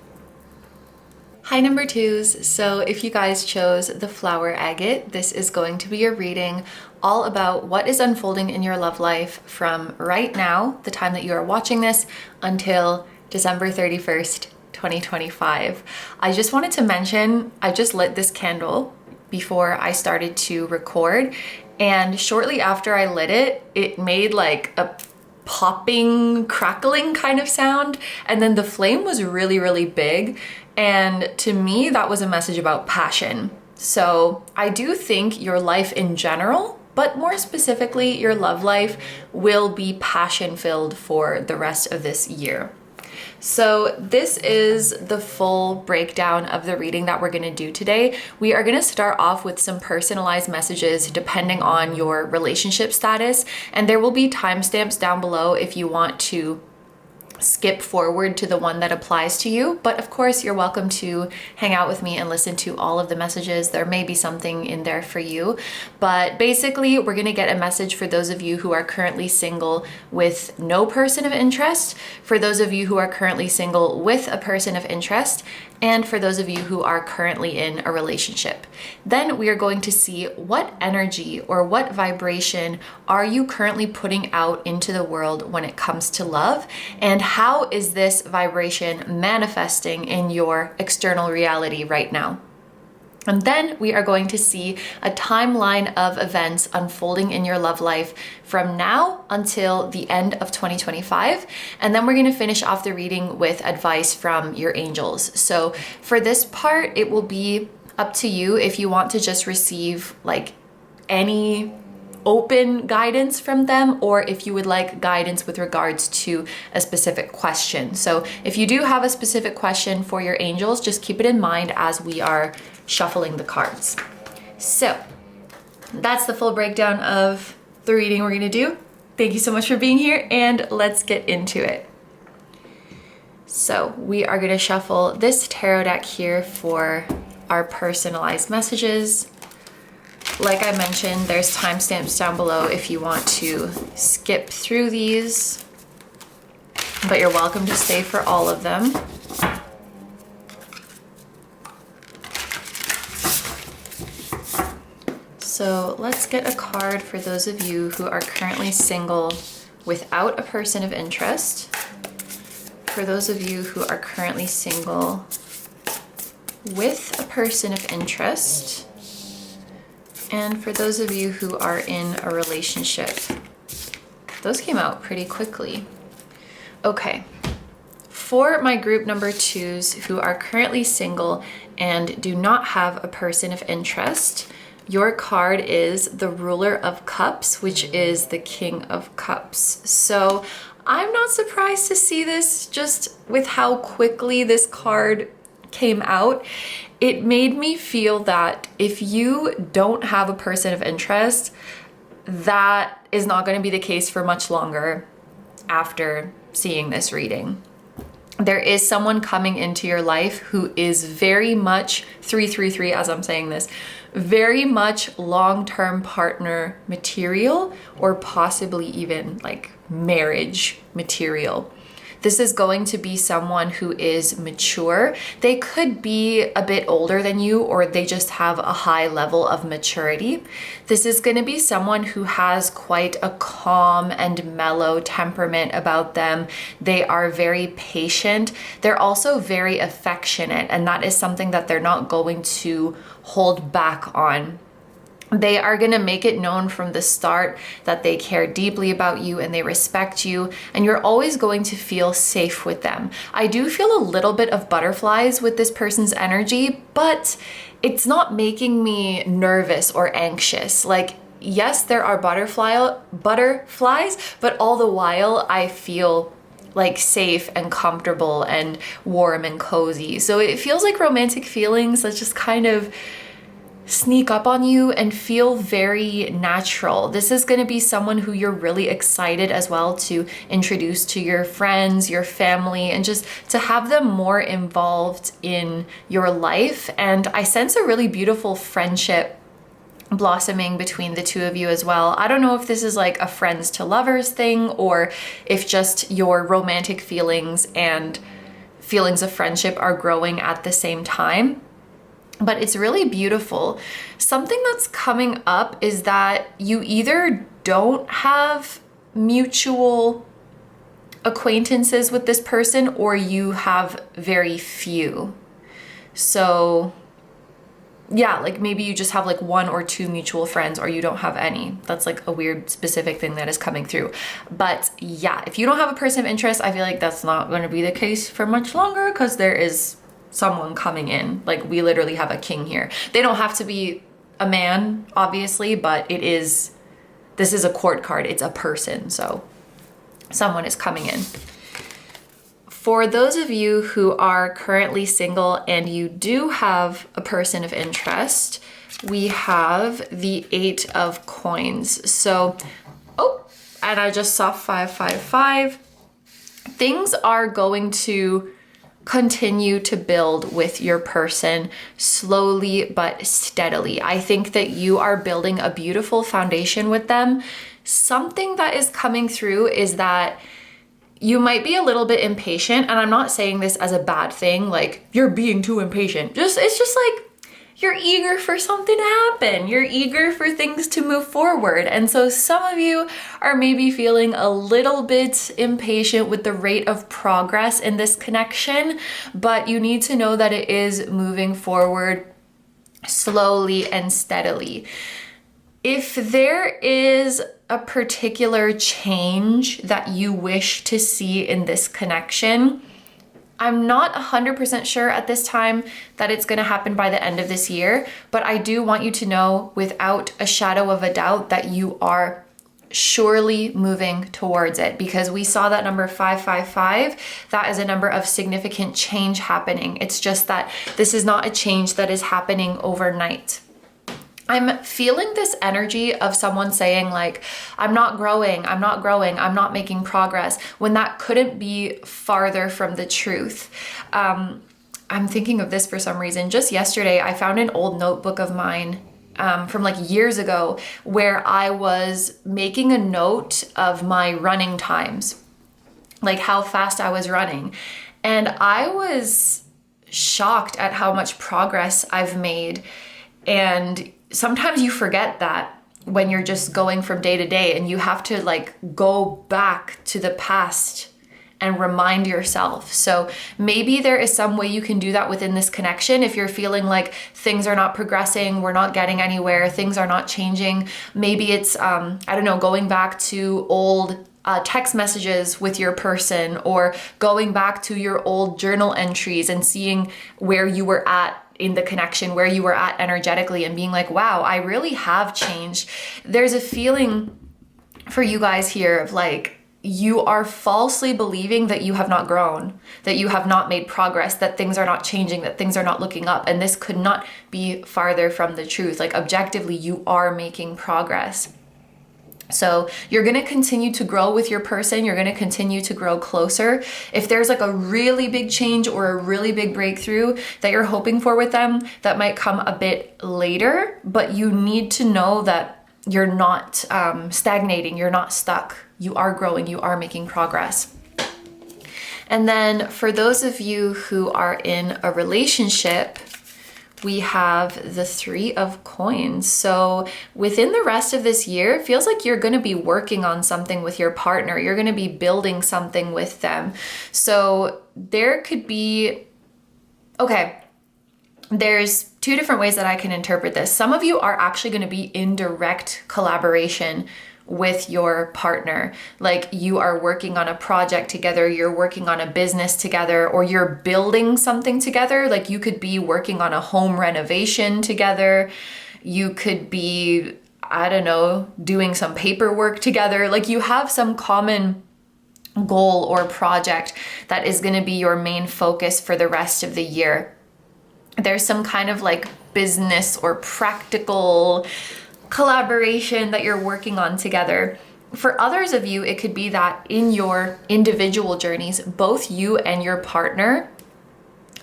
[SPEAKER 1] Hi, number twos. So if you guys chose the flower agate, this is going to be your reading all about what is unfolding in your love life from right now, the time that you are watching this, until December 31st, 2025. I just wanted to mention, I just lit this candle before I started to record, and shortly after I lit it, it made like a popping, crackling kind of sound, and then the flame was really, really big, and to me, that was a message about passion. So I do think your life in general, but more specifically, your love life will be passion-filled for the rest of this year. So this is the full breakdown of the reading that we're going to do today. We are going to start off with some personalized messages depending on your relationship status, and there will be timestamps down below if you want to skip forward to the one that applies to you. But of course, you're welcome to hang out with me and listen to all of the messages. There may be something in there for you. But basically, we're going to get a message for those of you who are currently single with no person of interest, for those of you who are currently single with a person of interest, and for those of you who are currently in a relationship. Then we are going to see what energy or what vibration are you currently putting out into the world when it comes to love, and how is this vibration manifesting in your external reality right now. And then we are going to see a timeline of events unfolding in your love life from now until the end of 2025. And then we're going to finish off the reading with advice from your angels. So for this part, it will be up to you if you want to just receive like any open guidance from them, or if you would like guidance with regards to a specific question. So if you do have a specific question for your angels, just keep it in mind as we are shuffling the cards. So that's the full breakdown of the reading we're going to do. Thank you so much for being here, and let's get into it. So we are going to shuffle this tarot deck here for our personalized messages. Like I mentioned, there's timestamps down below if you want to skip through these, but you're welcome to stay for all of them. So let's get a card for those of you who are currently single without a person of interest, for those of you who are currently single with a person of interest, and for those of you who are in a relationship. Those came out pretty quickly. Okay. For my group number 2s who are currently single and do not have a person of interest, your card is the Ruler of Cups, which is the King of Cups. So I'm not surprised to see this just with how quickly this card came out. It made me feel that if you don't have a person of interest, that is not going to be the case for much longer after seeing this reading. There is someone coming into your life who is very much 333, as I'm saying this, very much long-term partner material, or possibly even like marriage material. This is going to be someone who is mature. They could be a bit older than you, or they just have a high level of maturity. This is going to be someone who has quite a calm and mellow temperament about them. They are very patient. They're also very affectionate, and that is something that they're not going to hold back on. They are going to make it known from the start that they care deeply about you and they respect you, and you're always going to feel safe with them. I do feel a little bit of butterflies with this person's energy, but it's not making me nervous or anxious. Like, yes, there are butterflies, but all the while I feel like safe and comfortable and warm and cozy. So it feels like romantic feelings that just kind of sneak up on you and feel very natural. This is going to be someone who you're really excited as well to introduce to your friends, your family, and just to have them more involved in your life. And I sense a really beautiful friendship blossoming between the two of you as well. I don't know if this is like a friends to lovers thing, or if just your romantic feelings and feelings of friendship are growing at the same time. But it's really beautiful. Something that's coming up is that you either don't have mutual acquaintances with this person, or you have very few. So yeah, like maybe you just have like 1 or 2 mutual friends, or you don't have any. That's like a weird specific thing that is coming through. But yeah, if you don't have a person of interest, I feel like that's not going to be the case for much longer, because there is someone coming in. Like, we literally have a king here. They don't have to be a man, obviously, but this is a court card. It's a person, so someone is coming in. For those of you who are currently single and you do have a person of interest, we have the 8 of coins. So, and I just saw 555. Things are going to continue to build with your person slowly but steadily. I think that you are building a beautiful foundation with them. Something that is coming through is that you might be a little bit impatient, and I'm not saying this as a bad thing, like you're being too impatient. It's just like you're eager for something to happen. You're eager for things to move forward. And so some of you are maybe feeling a little bit impatient with the rate of progress in this connection, but you need to know that it is moving forward slowly and steadily. If there is a particular change that you wish to see in this connection, I'm not 100% sure at this time that it's going to happen by the end of this year, but I do want you to know without a shadow of a doubt that you are surely moving towards it, because we saw that number 555. That is a number of significant change happening. It's just that this is not a change that is happening overnight. I'm feeling this energy of someone saying like, I'm not growing, I'm not making progress, when that couldn't be farther from the truth. I'm thinking of this for some reason. Just yesterday, I found an old notebook of mine from like years ago, where I was making a note of my running times, like how fast I was running. And I was shocked at how much progress I've made. And sometimes you forget that when you're just going from day to day, and you have to like go back to the past and remind yourself. So maybe there is some way you can do that within this connection. If you're feeling like things are not progressing, we're not getting anywhere, things are not changing, maybe it's, I don't know, going back to old text messages with your person, or going back to your old journal entries and seeing where you were at in the connection, where you were at energetically, and being like, wow, I really have changed. There's a feeling for you guys here of like, you are falsely believing that you have not grown, that you have not made progress, that things are not changing, that things are not looking up. And this could not be farther from the truth. Like objectively, you are making progress. So you're going to continue to grow with your person. You're going to continue to grow closer. If there's like a really big change or a really big breakthrough that you're hoping for with them, that might come a bit later, but you need to know that you're not stagnating. You're not stuck. You are growing. You are making progress. And then for those of you who are in a relationship, we have the 3 of Coins. So within the rest of this year, it feels like you're going to be working on something with your partner. You're going to be building something with them. So there could be, okay, there's 2 different ways that I can interpret this. Some of you are actually going to be in direct collaboration with your partner. Like you are working on a project together, you're working on a business together, or you're building something together. Like you could be working on a home renovation together. You could be, I don't know, doing some paperwork together. Like you have some common goal or project that is going to be your main focus for the rest of the year. There's some kind of like business or practical collaboration that you're working on together. For others of you, it could be that in your individual journeys, both you and your partner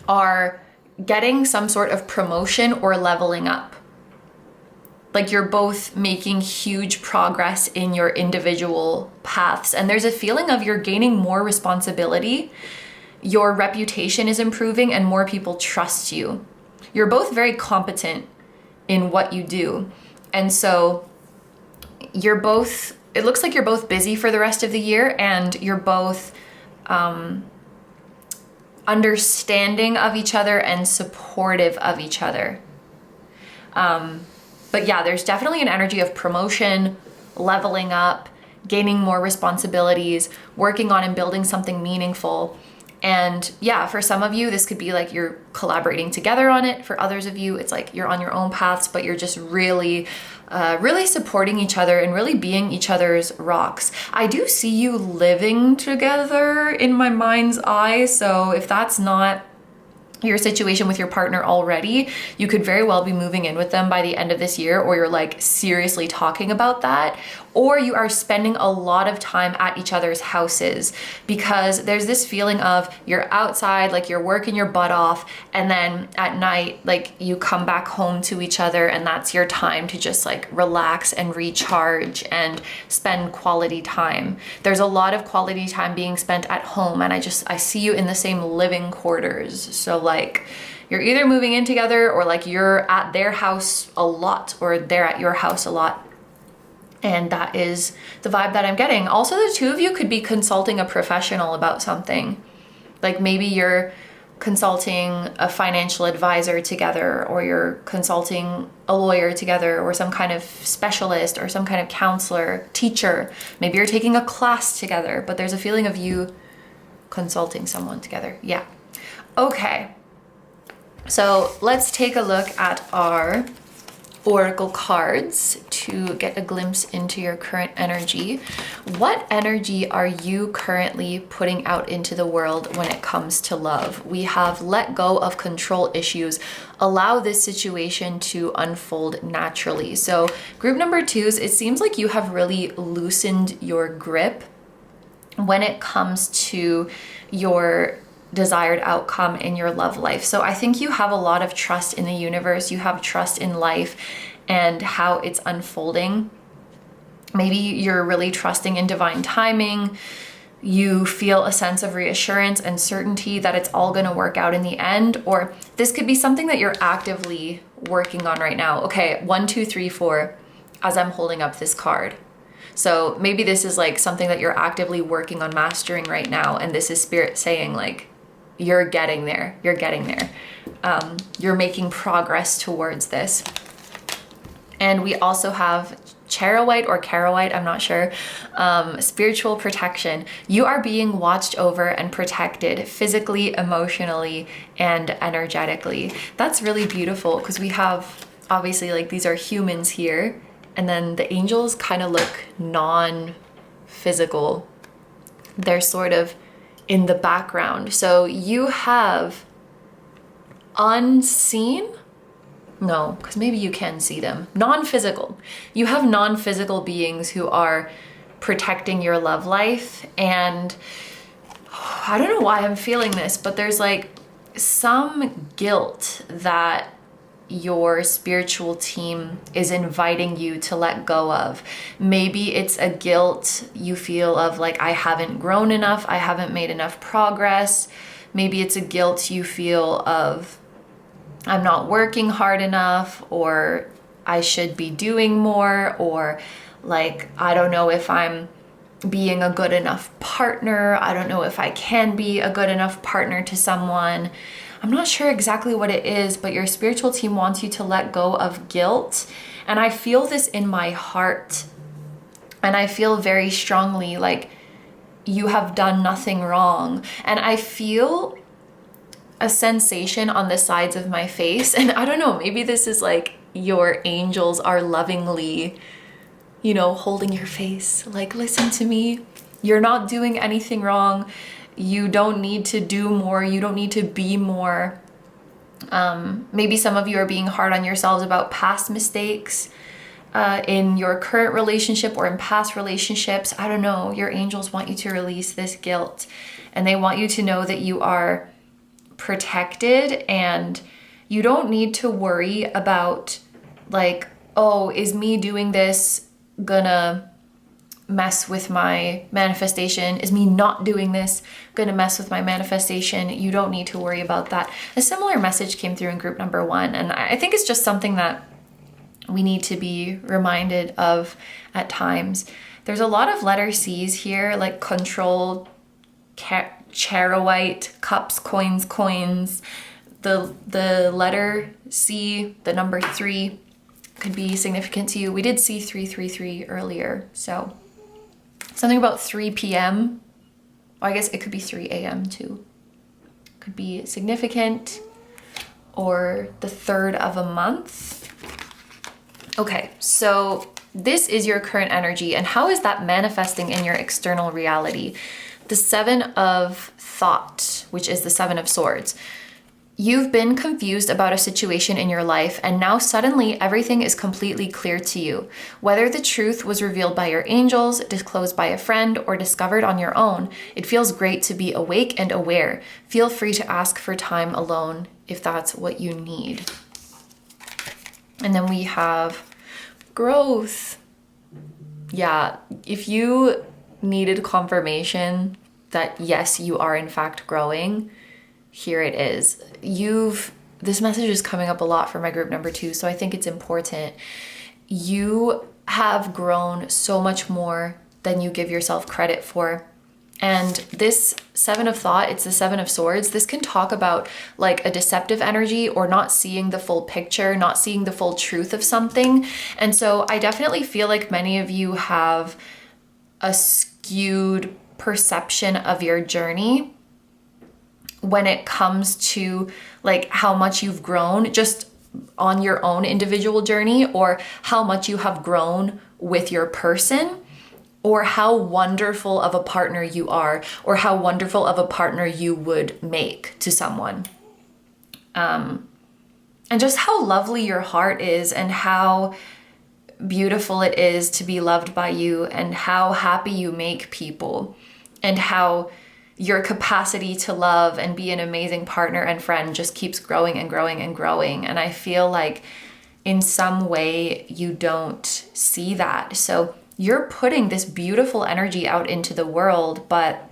[SPEAKER 1] are getting some sort of promotion or leveling up. Like you're both making huge progress in your individual paths. And there's a feeling of you're gaining more responsibility. Your reputation is improving and more people trust you. You're both very competent in what you do. And so you're both, it looks like you're both busy for the rest of the year, and you're both understanding of each other and supportive of each other. But yeah, there's definitely an energy of promotion, leveling up, gaining more responsibilities, working on and building something meaningful. And yeah, for some of you, this could be like you're collaborating together on it. For others of you, it's like you're on your own paths, but you're just really supporting each other and really being each other's rocks. I do see you living together in my mind's eye. So if that's not your situation with your partner already, you could very well be moving in with them by the end of this year, or you're like seriously talking about that, or you are spending a lot of time at each other's houses, because there's this feeling of you're outside, like you're working your butt off, and then at night, like you come back home to each other, and that's your time to just like relax and recharge and spend quality time. There's a lot of quality time being spent at home, and I see you in the same living quarters. So like you're either moving in together, or like you're at their house a lot, or they're at your house a lot. And that is the vibe that I'm getting. Also, the 2 of you could be consulting a professional about something. Like maybe you're consulting a financial advisor together, or you're consulting a lawyer together, or some kind of specialist, or some kind of counselor, teacher. Maybe you're taking a class together, but there's a feeling of you consulting someone together. Yeah. Okay. So let's take a look at our oracle cards to get a glimpse into your current energy. What energy are you currently putting out into the world when it comes to love? We have let go of control issues. Allow this situation to unfold naturally. So group number 2s, it seems like you have really loosened your grip when it comes to your desired outcome in your love life. So I think you have a lot of trust in the universe. You have trust in life and how it's unfolding. Maybe you're really trusting in divine timing. You feel a sense of reassurance and certainty that it's all going to work out in the end. Or this could be something that you're actively working on right now. Okay, 1, 2, 3, 4, as I'm holding up this card. So maybe this is like something that you're actively working on mastering right now. And this is spirit saying like, you're getting there. You're getting there. You're making progress towards this. And we also have Charoite or Charoite, I'm not sure, spiritual protection. You are being watched over and protected physically, emotionally, and energetically. That's really beautiful because we have, obviously, like these are humans here, and then the angels kind of look non-physical. They're sort of in the background. So you have unseen, no, because maybe you can see them. Non-physical. You have non-physical beings who are protecting your love life. And I don't know why I'm feeling this, but there's like some guilt that your spiritual team is inviting you to let go of. Maybe it's a guilt you feel of like, I haven't grown enough, I haven't made enough progress. Maybe it's a guilt you feel of, I'm not working hard enough, or I should be doing more, or like, I don't know if I'm being a good enough partner. I don't know if I can be a good enough partner to someone. I'm not sure exactly what it is, but your spiritual team wants you to let go of guilt. And I feel this in my heart. And I feel very strongly like you have done nothing wrong. And I feel a sensation on the sides of my face. And I don't know, maybe this is like your angels are lovingly, you know, holding your face. Like, listen to me. You're not doing anything wrong. You don't need to do more. You don't need to be more. Maybe some of you are being hard on yourselves about past mistakes in your current relationship or in past relationships. I don't know. Your angels want you to release this guilt, and they want you to know that you are protected, and you don't need to worry about like, oh, is me doing this gonna mess with my manifestation? Is me not doing this gonna mess with my manifestation? You don't need to worry about that. A similar message came through in group number 1, and I think it's just something that we need to be reminded of at times. There's a lot of letter C's here, like control, Charoite, cups, coins. The letter C, the number 3 could be significant to you. We did see 333 earlier, so something about 3 p.m. Well, I guess it could be 3 a.m. too. Could be significant, or the 3rd of a month. Okay, so this is your current energy, and how is that manifesting in your external reality? The 7 of thought, which is the 7 of swords. You've been confused about a situation in your life, and now suddenly everything is completely clear to you. Whether the truth was revealed by your angels, disclosed by a friend, or discovered on your own, it feels great to be awake and aware. Feel free to ask for time alone if that's what you need. And then we have growth. Yeah, if you needed confirmation that yes, you are in fact growing, here it is. This message is coming up a lot for my group number 2, so I think it's important. You have grown so much more than you give yourself credit for. And this 7 of thought, it's the 7 of swords. This can talk about like a deceptive energy, or not seeing the full picture, not seeing the full truth of something. And so I definitely feel like many of you have a skewed perception of your journey when it comes to like how much you've grown just on your own individual journey, or how much you have grown with your person, or how wonderful of a partner you are, or how wonderful of a partner you would make to someone. And just how lovely your heart is, and how beautiful it is to be loved by you, and how happy you make people, and how your capacity to love and be an amazing partner and friend just keeps growing and growing and growing. And I feel like in some way you don't see that. So you're putting this beautiful energy out into the world, but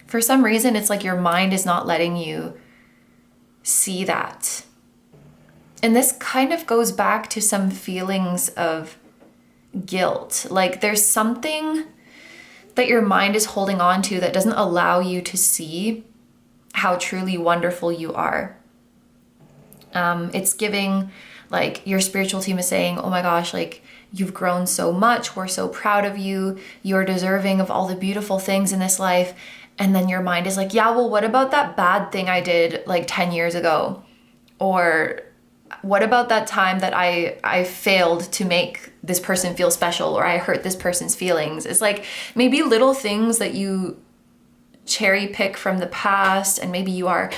[SPEAKER 1] for some reason it's like your mind is not letting you see that. And this kind of goes back to some feelings of guilt. Like there's something that your mind is holding on to that doesn't allow you to see how truly wonderful you are. It's giving, like, your spiritual team is saying, oh my gosh, like, you've grown so much. We're so proud of you. You're deserving of all the beautiful things in this life. And then your mind is like, yeah, well, what about that bad thing I did like 10 years ago? Or what about that time that I failed to make this person feel special, or I hurt this person's feelings? It's like maybe little things that you cherry pick from the past, and maybe you are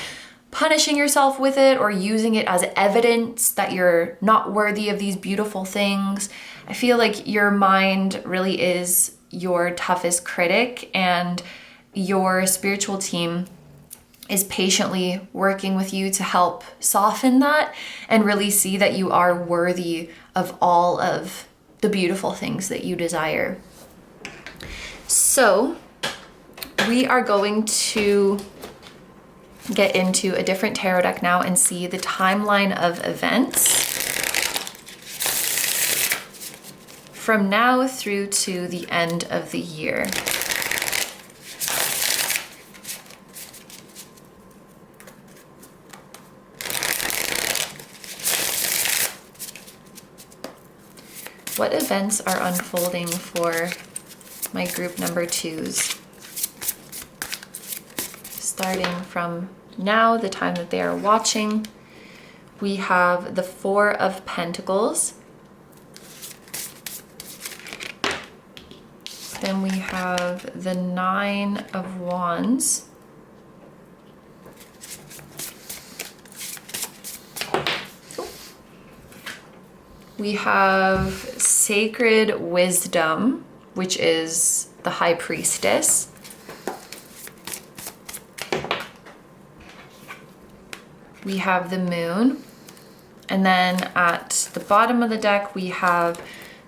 [SPEAKER 1] punishing yourself with it or using it as evidence that you're not worthy of these beautiful things. I feel like your mind really is your toughest critic, and your spiritual team is patiently working with you to help soften that and really see that you are worthy of all of the beautiful things that you desire. So we are going to get into a different tarot deck now and see the timeline of events from now through to the end of the year. What events are unfolding for my group number 2s? Starting from now, the time that they are watching, we have the 4 of Pentacles. Then we have the 9 of Wands. We have Sacred Wisdom, which is the High Priestess. We have the Moon. And then at the bottom of the deck, we have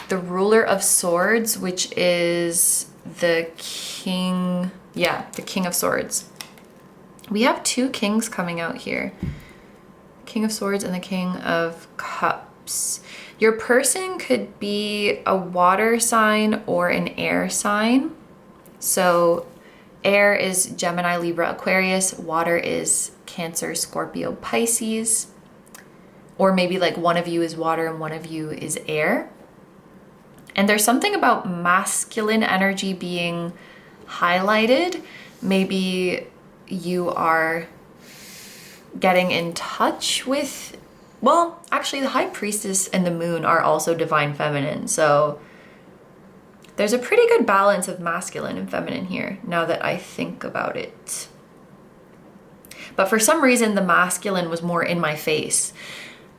[SPEAKER 1] the Ruler of Swords, which is the King, the King of Swords. We have 2 kings coming out here. King of Swords and the King of Cups. Your person could be a water sign or an air sign. So air is Gemini, Libra, Aquarius. Water is Cancer, Scorpio, Pisces. Or maybe like one of you is water and one of you is air. And there's something about masculine energy being highlighted. Maybe you are getting in touch with, well, actually the High Priestess and the Moon are also divine feminine. So there's a pretty good balance of masculine and feminine here, now that I think about it. But for some reason, the masculine was more in my face.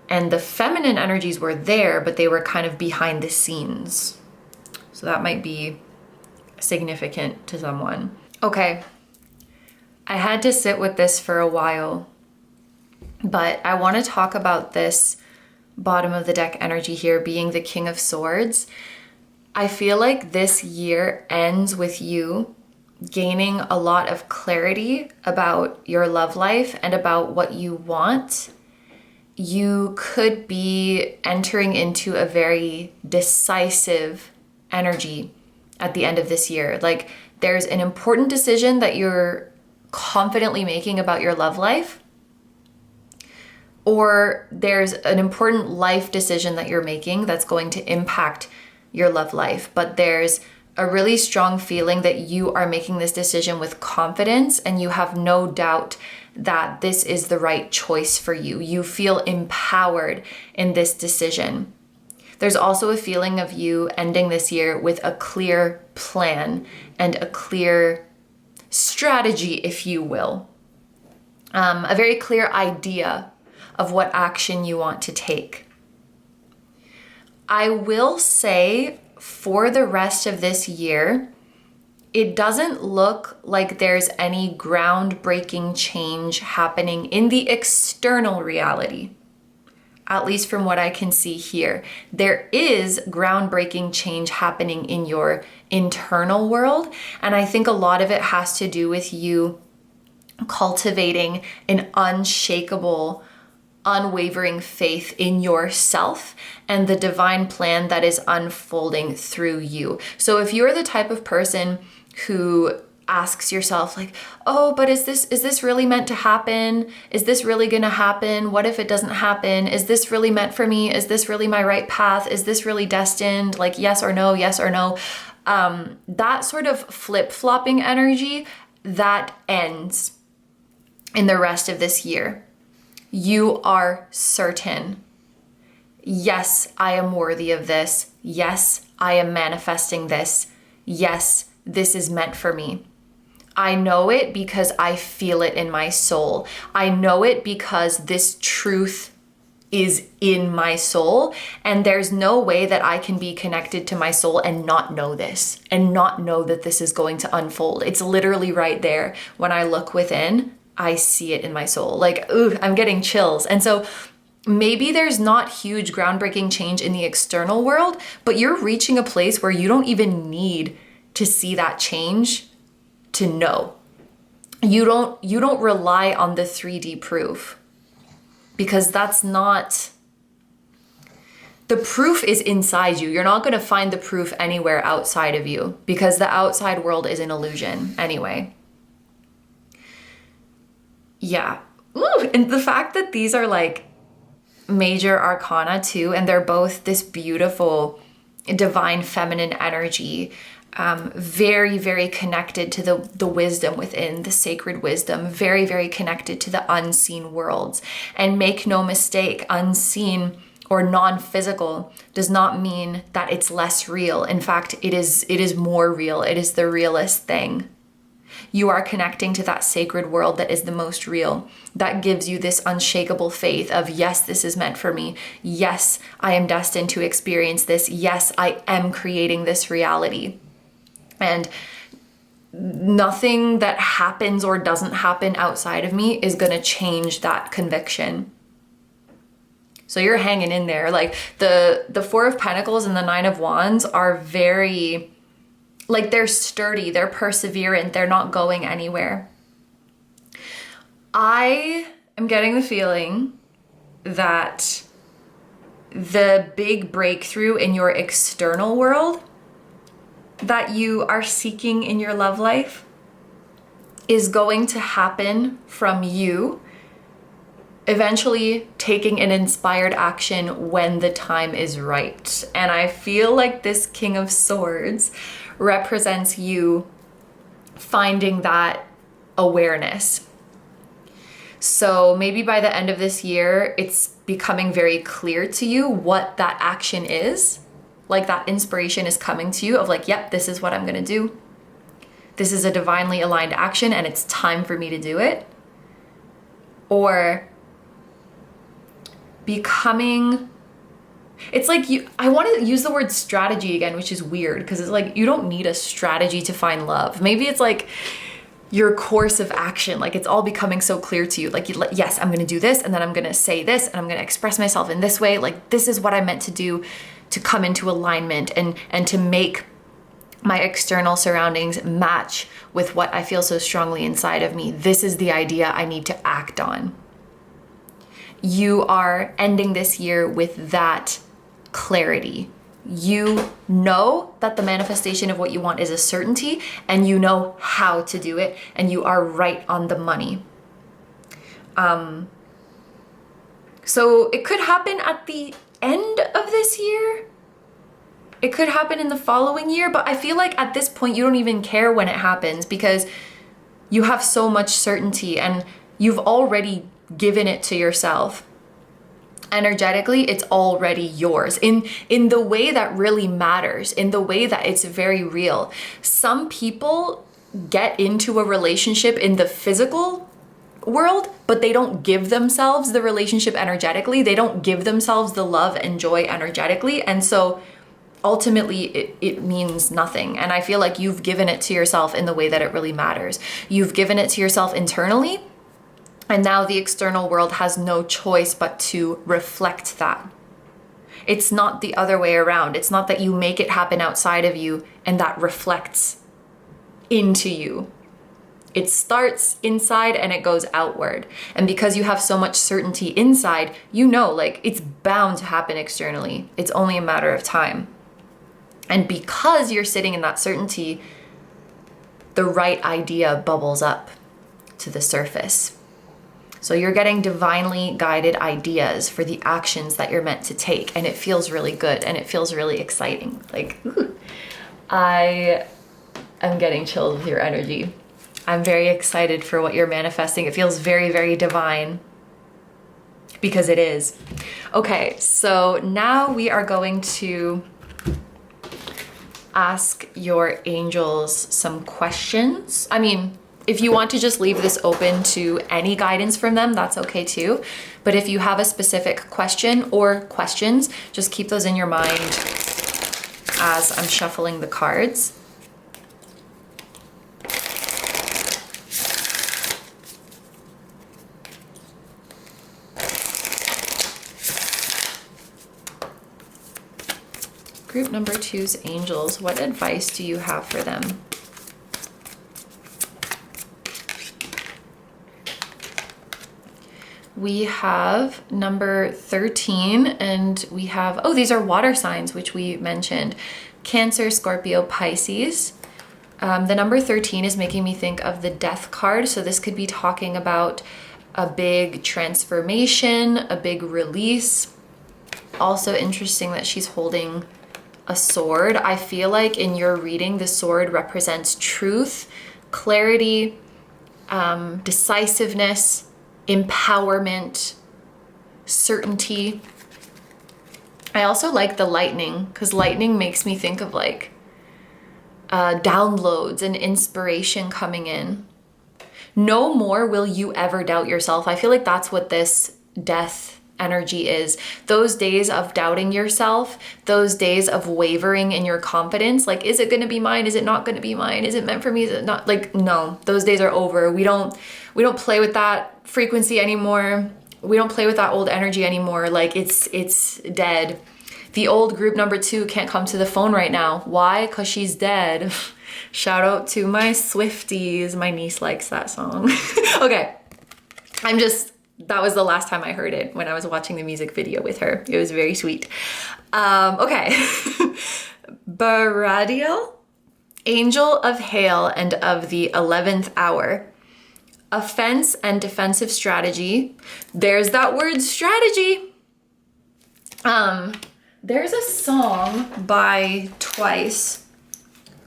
[SPEAKER 1] And the feminine energies were there, but they were kind of behind the scenes. So that might be significant to someone. Okay, I had to sit with this for a while, but I want to talk about this bottom of the deck energy here being the King of Swords. I feel like this year ends with you gaining a lot of clarity about your love life and about what you want. You could be entering into a very decisive energy at the end of this year. Like there's an important decision that you're confidently making about your love life, or there's an important life decision that you're making that's going to impact your love life. But there's a really strong feeling that you are making this decision with confidence and you have no doubt that this is the right choice for you. You feel empowered in this decision. There's also a feeling of you ending this year with a clear plan and a clear strategy, if you will. A very clear idea of what action you want to take. I will say for the rest of this year, it doesn't look like there's any groundbreaking change happening in the external reality, at least from what I can see here. There is groundbreaking change happening in your internal world, and I think a lot of it has to do with you cultivating an unshakable unwavering faith in yourself and the divine plan that is unfolding through you. So if you're the type of person who asks yourself like, oh, but is this really meant to happen? Is this really gonna happen? What if it doesn't happen? Is this really meant for me? Is this really my right path? Is this really destined? Like, yes or no, yes or no. That sort of flip-flopping energy, that ends in the rest of this year. You are certain. Yes, I am worthy of this. Yes, I am manifesting this. Yes, this is meant for me. I know it because I feel it in my soul. I know it because this truth is in my soul, and there's no way that I can be connected to my soul and not know this and not know that this is going to unfold. It's literally right there. When I look within, I see it in my soul. Like, ooh, I'm getting chills. And so maybe there's not huge groundbreaking change in the external world, but you're reaching a place where you don't even need to see that change to know. You don't rely on the 3D proof, because that's not, the proof is inside you. You're not going to find the proof anywhere outside of you, because the outside world is an illusion anyway. Yeah. Ooh, and the fact that these are like major arcana too, and they're both this beautiful divine feminine energy, very, very connected to the wisdom within, the sacred wisdom, very, very connected to the unseen worlds. And make no mistake, unseen or non-physical does not mean that it's less real. In fact, it is more real. It is the realest thing. You are connecting to that sacred world that is the most real, that gives you this unshakable faith of, yes, this is meant for me. Yes, I am destined to experience this. Yes, I am creating this reality. And nothing that happens or doesn't happen outside of me is going to change that conviction. So you're hanging in there. Like the Four of Pentacles and the Nine of Wands are very, like, they're sturdy, they're perseverant, they're not going anywhere. I am getting the feeling that the big breakthrough in your external world that you are seeking in your love life is going to happen from you eventually taking an inspired action when the time is right. And I feel like this King of Swords represents you finding that awareness. So maybe by the end of this year, it's becoming very clear to you what that action is. Like, that inspiration is coming to you of like, yep, this is what I'm gonna do. This is a divinely aligned action and it's time for me to do it. Or becoming, it's like I want to use the word strategy again, which is weird because it's like, you don't need a strategy to find love. Maybe it's like your course of action, like it's all becoming so clear to you. Like, yes, I'm gonna do this, and then I'm gonna say this, and I'm gonna express myself in this way. Like, this is what I meant to do to come into alignment and to make my external surroundings match with what I feel so strongly inside of me. This is the idea I need to act on. You are ending this year with that clarity. You know that the manifestation of what you want is a certainty, and you know how to do it, and you are right on the money. So it could happen at the end of this year. It could happen in the following year, but I feel like at this point you don't even care when it happens because you have so much certainty and you've already given it to yourself. Energetically, it's already yours in the way that really matters, in the way that it's very real. Some people get into a relationship in the physical world, but they don't give themselves the relationship energetically. They don't give themselves the love and joy energetically. And so ultimately it means nothing. And I feel like you've given it to yourself in the way that it really matters. You've given it to yourself internally, and now the external world has no choice but to reflect that. It's not the other way around. It's not that you make it happen outside of you and that reflects into you. It starts inside and it goes outward. And because you have so much certainty inside, you know, like it's bound to happen externally. It's only a matter of time. And because you're sitting in that certainty, the right idea bubbles up to the surface. So you're getting divinely guided ideas for the actions that you're meant to take. And it feels really good and it feels really exciting. Like, ooh, I am getting chills with your energy. I'm very excited for what you're manifesting. It feels very, very divine because it is. Okay, so now we are going to ask your angels some questions. I mean, if you want to just leave this open to any guidance from them, that's okay too. But if you have a specific question or questions, just keep those in your mind as I'm shuffling the cards. Group number 2's angels, what advice do you have for them? We have number 13 and we have, oh, these are water signs, which we mentioned. Cancer, Scorpio, Pisces. The number 13 is making me think of the death card. So this could be talking about a big transformation, a big release. Also interesting that she's holding a sword. I feel like in your reading, the sword represents truth, clarity, decisiveness, empowerment, certainty. I also like the lightning because lightning makes me think of like downloads and inspiration coming in. No more will you ever doubt yourself. I feel like that's what this death energy is. Those days of doubting yourself, those days of wavering in your confidence, like, is it going to be mine? Is it not going to be mine? Is it meant for me? Is it not? Like, no, those days are over. We don't play with that frequency anymore. We don't play with that old energy anymore. Like it's dead. The old group number 2 can't come to the phone right now. Why? Because she's dead. Shout out to my Swifties. My niece likes that song. Okay. That was the last time I heard it when I was watching the music video with her. It was very sweet. Okay. Baradiel, angel of hail and of the 11th hour. Offense and defensive strategy. There's that word strategy. There's a song by Twice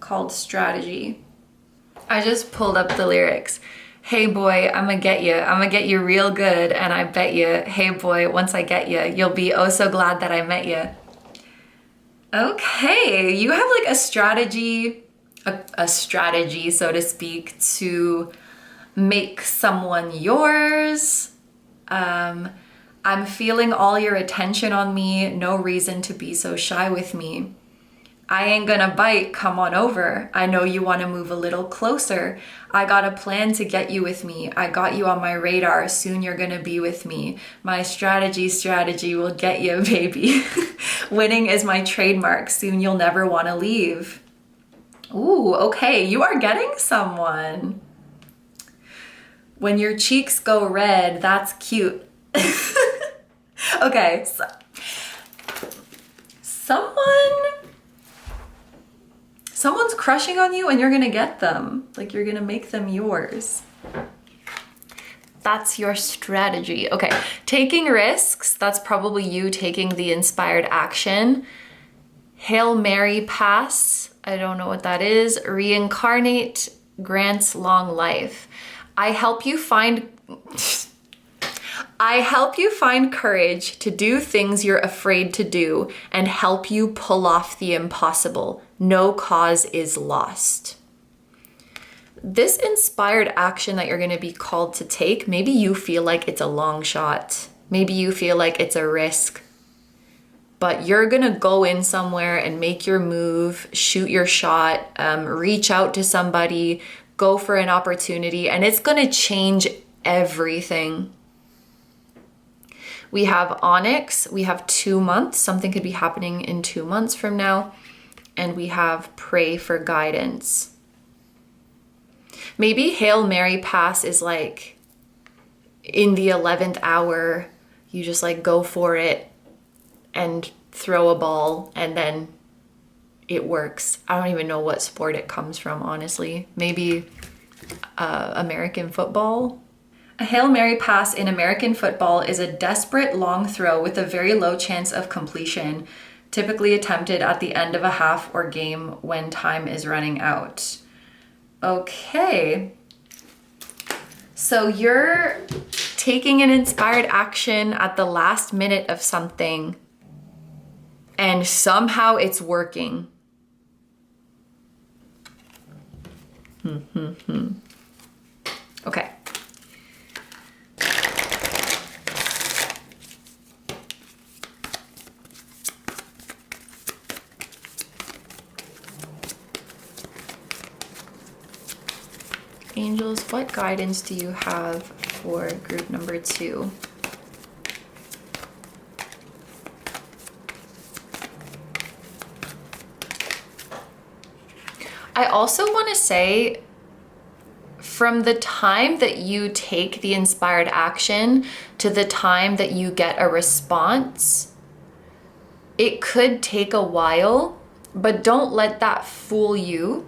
[SPEAKER 1] called Strategy. I just pulled up the lyrics. Hey boy, I'ma get you real good, and I bet you, hey boy, once I get you, you'll be oh so glad that I met you. Okay, you have like a strategy, so to speak, to make someone yours. I'm feeling all your attention on me, no reason to be so shy with me. I ain't gonna bite, come on over. I know you wanna move a little closer. I got a plan to get you with me. I got you on my radar, soon you're gonna be with me. My strategy will get you, baby. Winning is my trademark, soon you'll never wanna leave. Ooh, okay, you are getting someone. When your cheeks go red, that's cute. Okay, so someone's crushing on you and you're gonna get them. Like, you're gonna make them yours. That's your strategy. Okay, taking risks, that's probably you taking the inspired action. Hail Mary pass, I don't know what that is. Reincarnate grants long life. I help you find courage to do things you're afraid to do and help you pull off the impossible. No cause is lost. This inspired action that you're going to be called to take, maybe you feel like it's a long shot. Maybe you feel like it's a risk. But you're going to go in somewhere and make your move, shoot your shot, reach out to somebody, go for an opportunity, and it's going to change everything. We have Onyx, we have 2 months. Something could be happening in 2 months from now. And we have pray for guidance. Maybe Hail Mary pass is like in the 11th hour, you just like go for it and throw a ball and then it works. I don't even know what sport it comes from, honestly. Maybe American football? A Hail Mary pass in American football is a desperate long throw with a very low chance of completion, typically attempted at the end of a half or game when time is running out. Okay. So you're taking an inspired action at the last minute of something and somehow it's working. Okay. Angels, what guidance do you have for group number 2? I also want to say, from the time that you take the inspired action to the time that you get a response, it could take a while, but don't let that fool you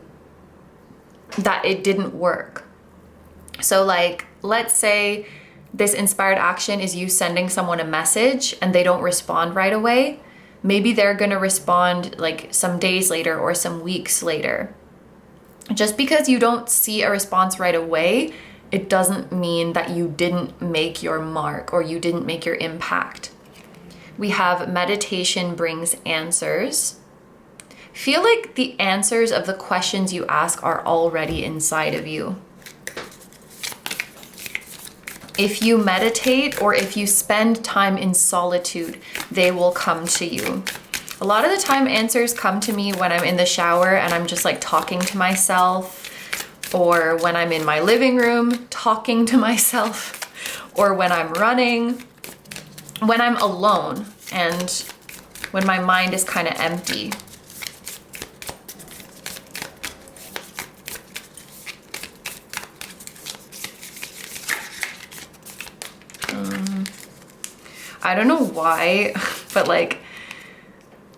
[SPEAKER 1] that it didn't work. So like, let's say this inspired action is you sending someone a message and they don't respond right away. Maybe they're gonna respond like some days later or some weeks later. Just because you don't see a response right away, it doesn't mean that you didn't make your mark or you didn't make your impact. We have meditation brings answers. Feel like the answers of the questions you ask are already inside of you. If you meditate or if you spend time in solitude, they will come to you. A lot of the time answers come to me when I'm in the shower and I'm just like talking to myself, or when I'm in my living room talking to myself, or when I'm running, when I'm alone and when my mind is kind of empty. I don't know why, but like,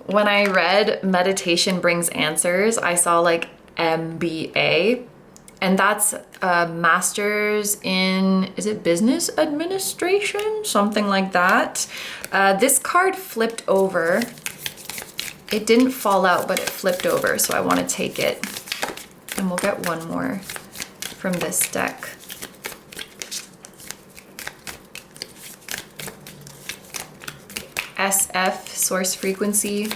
[SPEAKER 1] when I read meditation brings answers, I saw like MBA, and that's a master's in, is it business administration? Something like that. This card flipped over. It didn't fall out, but it flipped over, so I want to take it. And we'll get one more from this deck. SF, source frequency,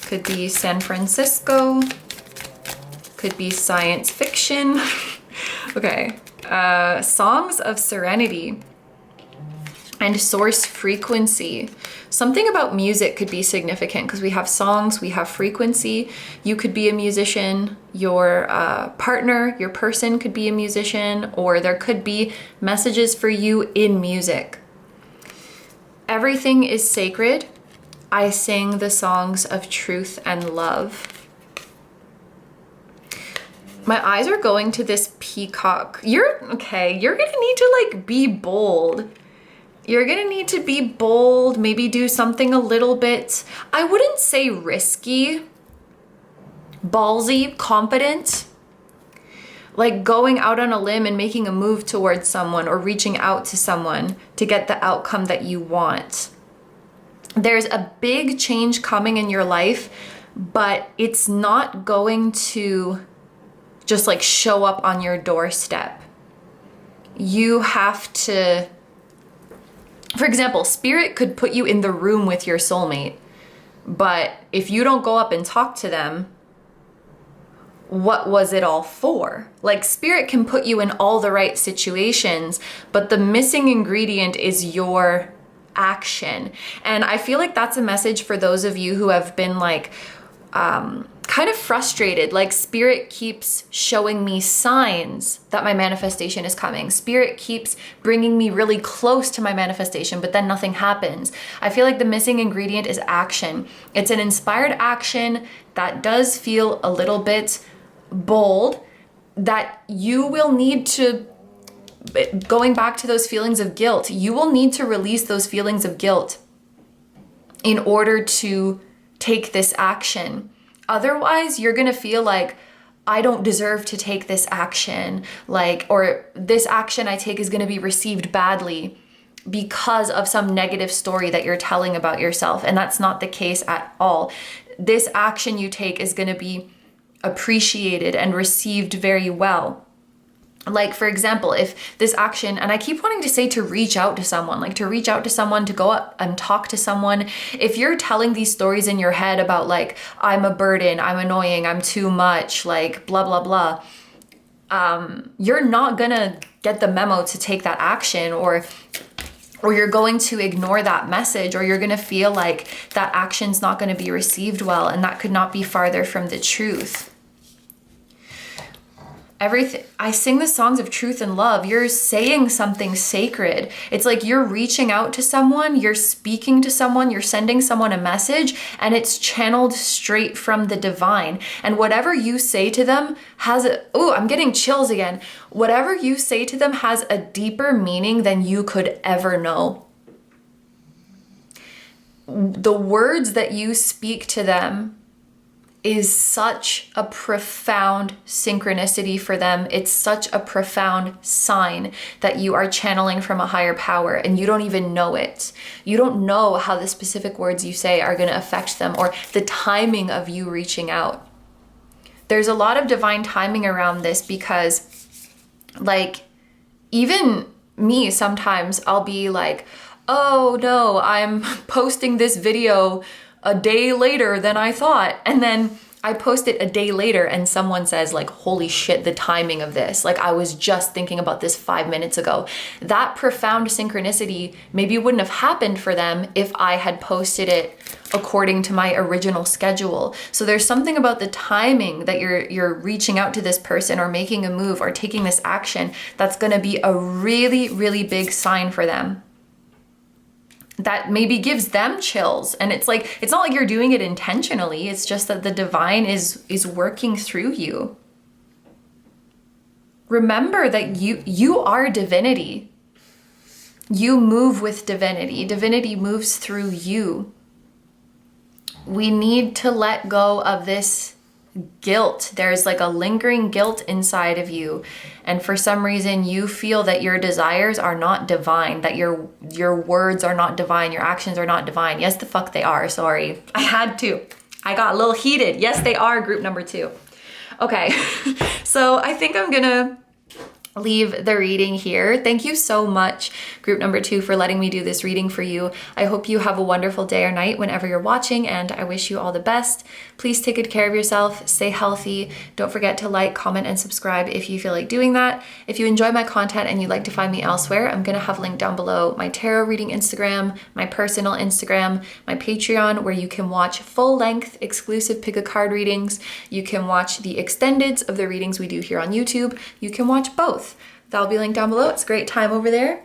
[SPEAKER 1] could be San Francisco, could be science fiction. Okay, songs of serenity and source frequency. Something about music could be significant because we have songs, we have frequency. You could be a musician, your partner, your person could be a musician, or there could be messages for you in music. Everything is sacred. I sing the songs of truth and love. My eyes are going to this peacock. You're gonna need to like be bold. You're gonna need to be bold, maybe do something a little bit, I wouldn't say risky, ballsy, confident. Like going out on a limb and making a move towards someone or reaching out to someone to get the outcome that you want. There's a big change coming in your life, but it's not going to just like show up on your doorstep. You have to, for example, spirit could put you in the room with your soulmate, but if you don't go up and talk to them, what was it all for? Like, spirit can put you in all the right situations, but the missing ingredient is your action. And I feel like that's a message for those of you who have been like kind of frustrated. Like, spirit keeps showing me signs that my manifestation is coming. Spirit keeps bringing me really close to my manifestation, but then nothing happens. I feel like the missing ingredient is action. It's an inspired action that does feel a little bit bold, that you will need to, going back to those feelings of guilt, you will need to release those feelings of guilt in order to take this action. Otherwise, you're gonna feel like, I don't deserve to take this action, like, or this action I take is gonna be received badly because of some negative story that you're telling about yourself. And that's not the case at all. This action you take is gonna be appreciated and received very well. Like, for example, if this action, and I keep wanting to say to reach out to someone, like to reach out to someone, to go up and talk to someone. If you're telling these stories in your head about like, I'm a burden, I'm annoying, I'm too much, like blah, blah, blah, you're not gonna get the memo to take that action, or you're going to ignore that message, or you're gonna feel like that action's not gonna be received well, and that could not be farther from the truth. Everything, I sing the songs of truth and love. You're saying something sacred. It's like you're reaching out to someone, you're speaking to someone, you're sending someone a message, and it's channeled straight from the divine. And whatever you say to them has I'm getting chills again. Whatever you say to them has a deeper meaning than you could ever know. The words that you speak to them is such a profound synchronicity for them. It's such a profound sign that you are channeling from a higher power, and you don't even know it. You don't know how the specific words you say are going to affect them, or the timing of you reaching out. There's a lot of divine timing around this, because like, even me, sometimes I'll be like, oh no, I'm posting this video a day later than I thought. And then I post it a day later and someone says like, holy shit, the timing of this. Like, I was just thinking about this 5 minutes ago. That profound synchronicity maybe wouldn't have happened for them if I had posted it according to my original schedule. So there's something about the timing that you're reaching out to this person, or making a move, or taking this action, that's gonna be a really, really big sign for them. That maybe gives them chills. And it's like, it's not like you're doing it intentionally. It's just that the divine is working through you. Remember that you are divinity. You move with divinity. Divinity moves through you. We need to let go of this guilt. There's like a lingering guilt inside of you, and for some reason you feel that your desires are not divine, that your words are not divine, your actions are not divine. Yes, the fuck they are. Sorry, I had to. I got a little heated. Yes, they are, group number 2. Okay, so I think I'm gonna leave the reading here. Thank you so much, group number 2, for letting me do this reading for you. I hope you have a wonderful day or night whenever you're watching, and I wish you all the best. Please take good care of yourself, stay healthy. Don't forget to like, comment, and subscribe if you feel like doing that. If you enjoy my content and you'd like to find me elsewhere, I'm gonna have linked down below my tarot reading Instagram, my personal Instagram, my Patreon, where you can watch full-length exclusive pick a card readings. You can watch the extendeds of the readings we do here on YouTube. You can watch both. That'll be linked down below. It's a great time over there.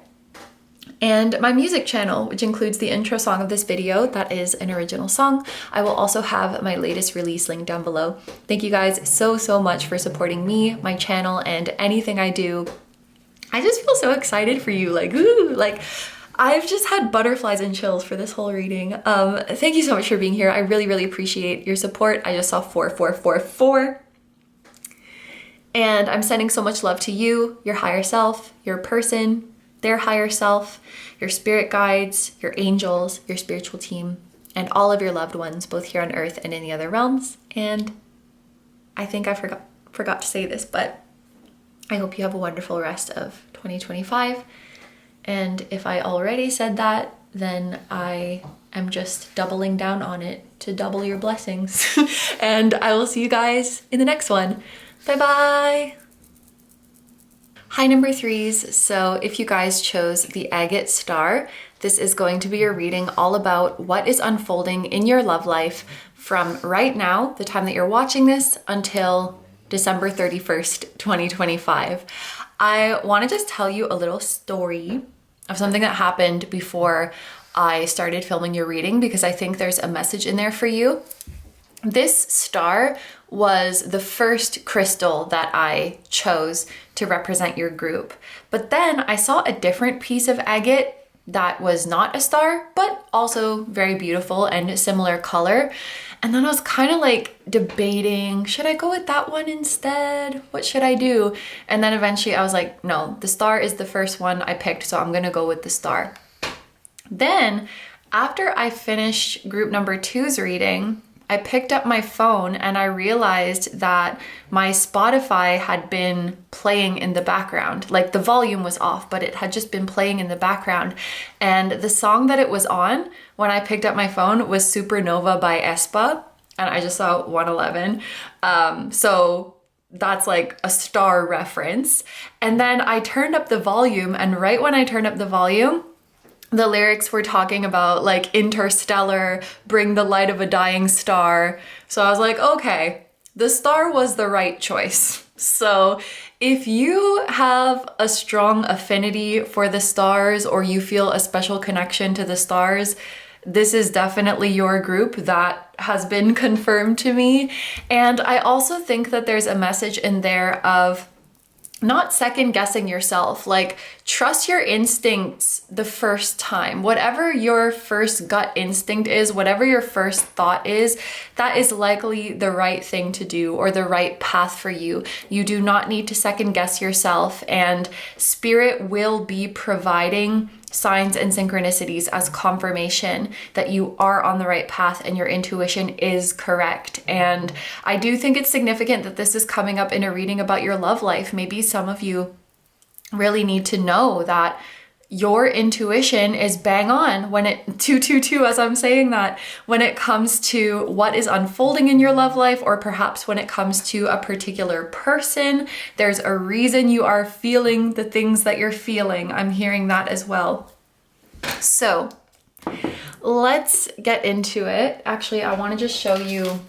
[SPEAKER 1] And my music channel, which includes the intro song of this video, that is an original song. I will also have my latest release linked down below. Thank you guys so much for supporting me, my channel, and anything I do. I just feel so excited for you, like, ooh, like, I've just had butterflies and chills for this whole reading. Thank you so much for being here. I really appreciate your support. I just saw 4444. And I'm sending so much love to you, your higher self, your person, their higher self, your spirit guides, your angels, your spiritual team, and all of your loved ones, both here on earth and in the other realms. And I think I forgot to say this, but I hope you have a wonderful rest of 2025. And if I already said that, then I am just doubling down on it to double your blessings. And I will see you guys in the next one. Bye-bye. Hi, number 3s. So if you guys chose the Agate Star, this is going to be a reading all about what is unfolding in your love life from right now, the time that you're watching this, until December 31st, 2025. I want to just tell you a little story of something that happened before I started filming your reading, because I think there's a message in there for you. This star was the first crystal that I chose to represent your group. But then I saw a different piece of agate that was not a star, but also very beautiful and similar color. And then I was kind of like debating, should I go with that one instead? What should I do? And then eventually I was like, no, the star is the first one I picked, so I'm gonna go with the star. Then after I finished group number 2's reading, I picked up my phone and I realized that my Spotify had been playing in the background. Like the volume was off, but it had just been playing in the background. And the song that it was on when I picked up my phone was Supernova by aespa. And I just saw 111. So that's like a star reference. And then I turned up the volume, and right when I turned up the volume, the lyrics were talking about like interstellar, bring the light of a dying star. So I was like, okay, the star was the right choice. So if you have a strong affinity for the stars, or you feel a special connection to the stars, this is definitely your group. That has been confirmed to me. And I also think that there's a message in there of not second guessing yourself. Like, trust your instincts the first time. Whatever your first gut instinct is, whatever your first thought is, that is likely the right thing to do, or the right path for you. You do not need to second guess yourself, and spirit will be providing signs and synchronicities as confirmation that you are on the right path and your intuition is correct. And I do think it's significant that this is coming up in a reading about your love life. Maybe some of you really need to know that your intuition is bang on when it 222 as I'm saying that, when it comes to what is unfolding in your love life, or perhaps when it comes to a particular person. There's a reason you are feeling the things that you're feeling. I'm hearing that as well. So let's get into it. Actually, I want to just show you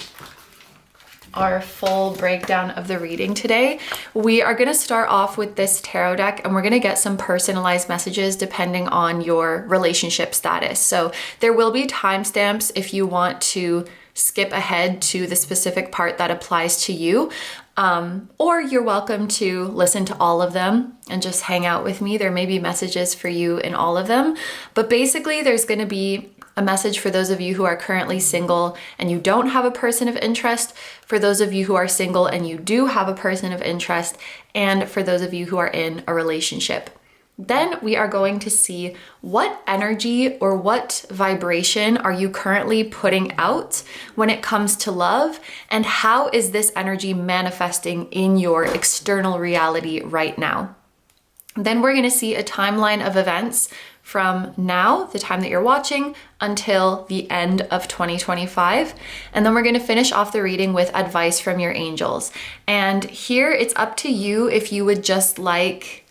[SPEAKER 1] our full breakdown of the reading today. We are going to start off with this tarot deck, and we're going to get some personalized messages depending on your relationship status. So there will be timestamps if you want to skip ahead to the specific part that applies to you. Or you're welcome to listen to all of them and just hang out with me. There may be messages for you in all of them, but basically there's going to be a message for those of you who are currently single and you don't have a person of interest, for those of you who are single and you do have a person of interest, and for those of you who are in a relationship. Then we are going to see what energy or what vibration are you currently putting out when it comes to love, and how is this energy manifesting in your external reality right now. Then we're going to see a timeline of events from now, the time that you're watching, until the end of 2025. And then we're going to finish off the reading with advice from your angels. And here it's up to you if you would just like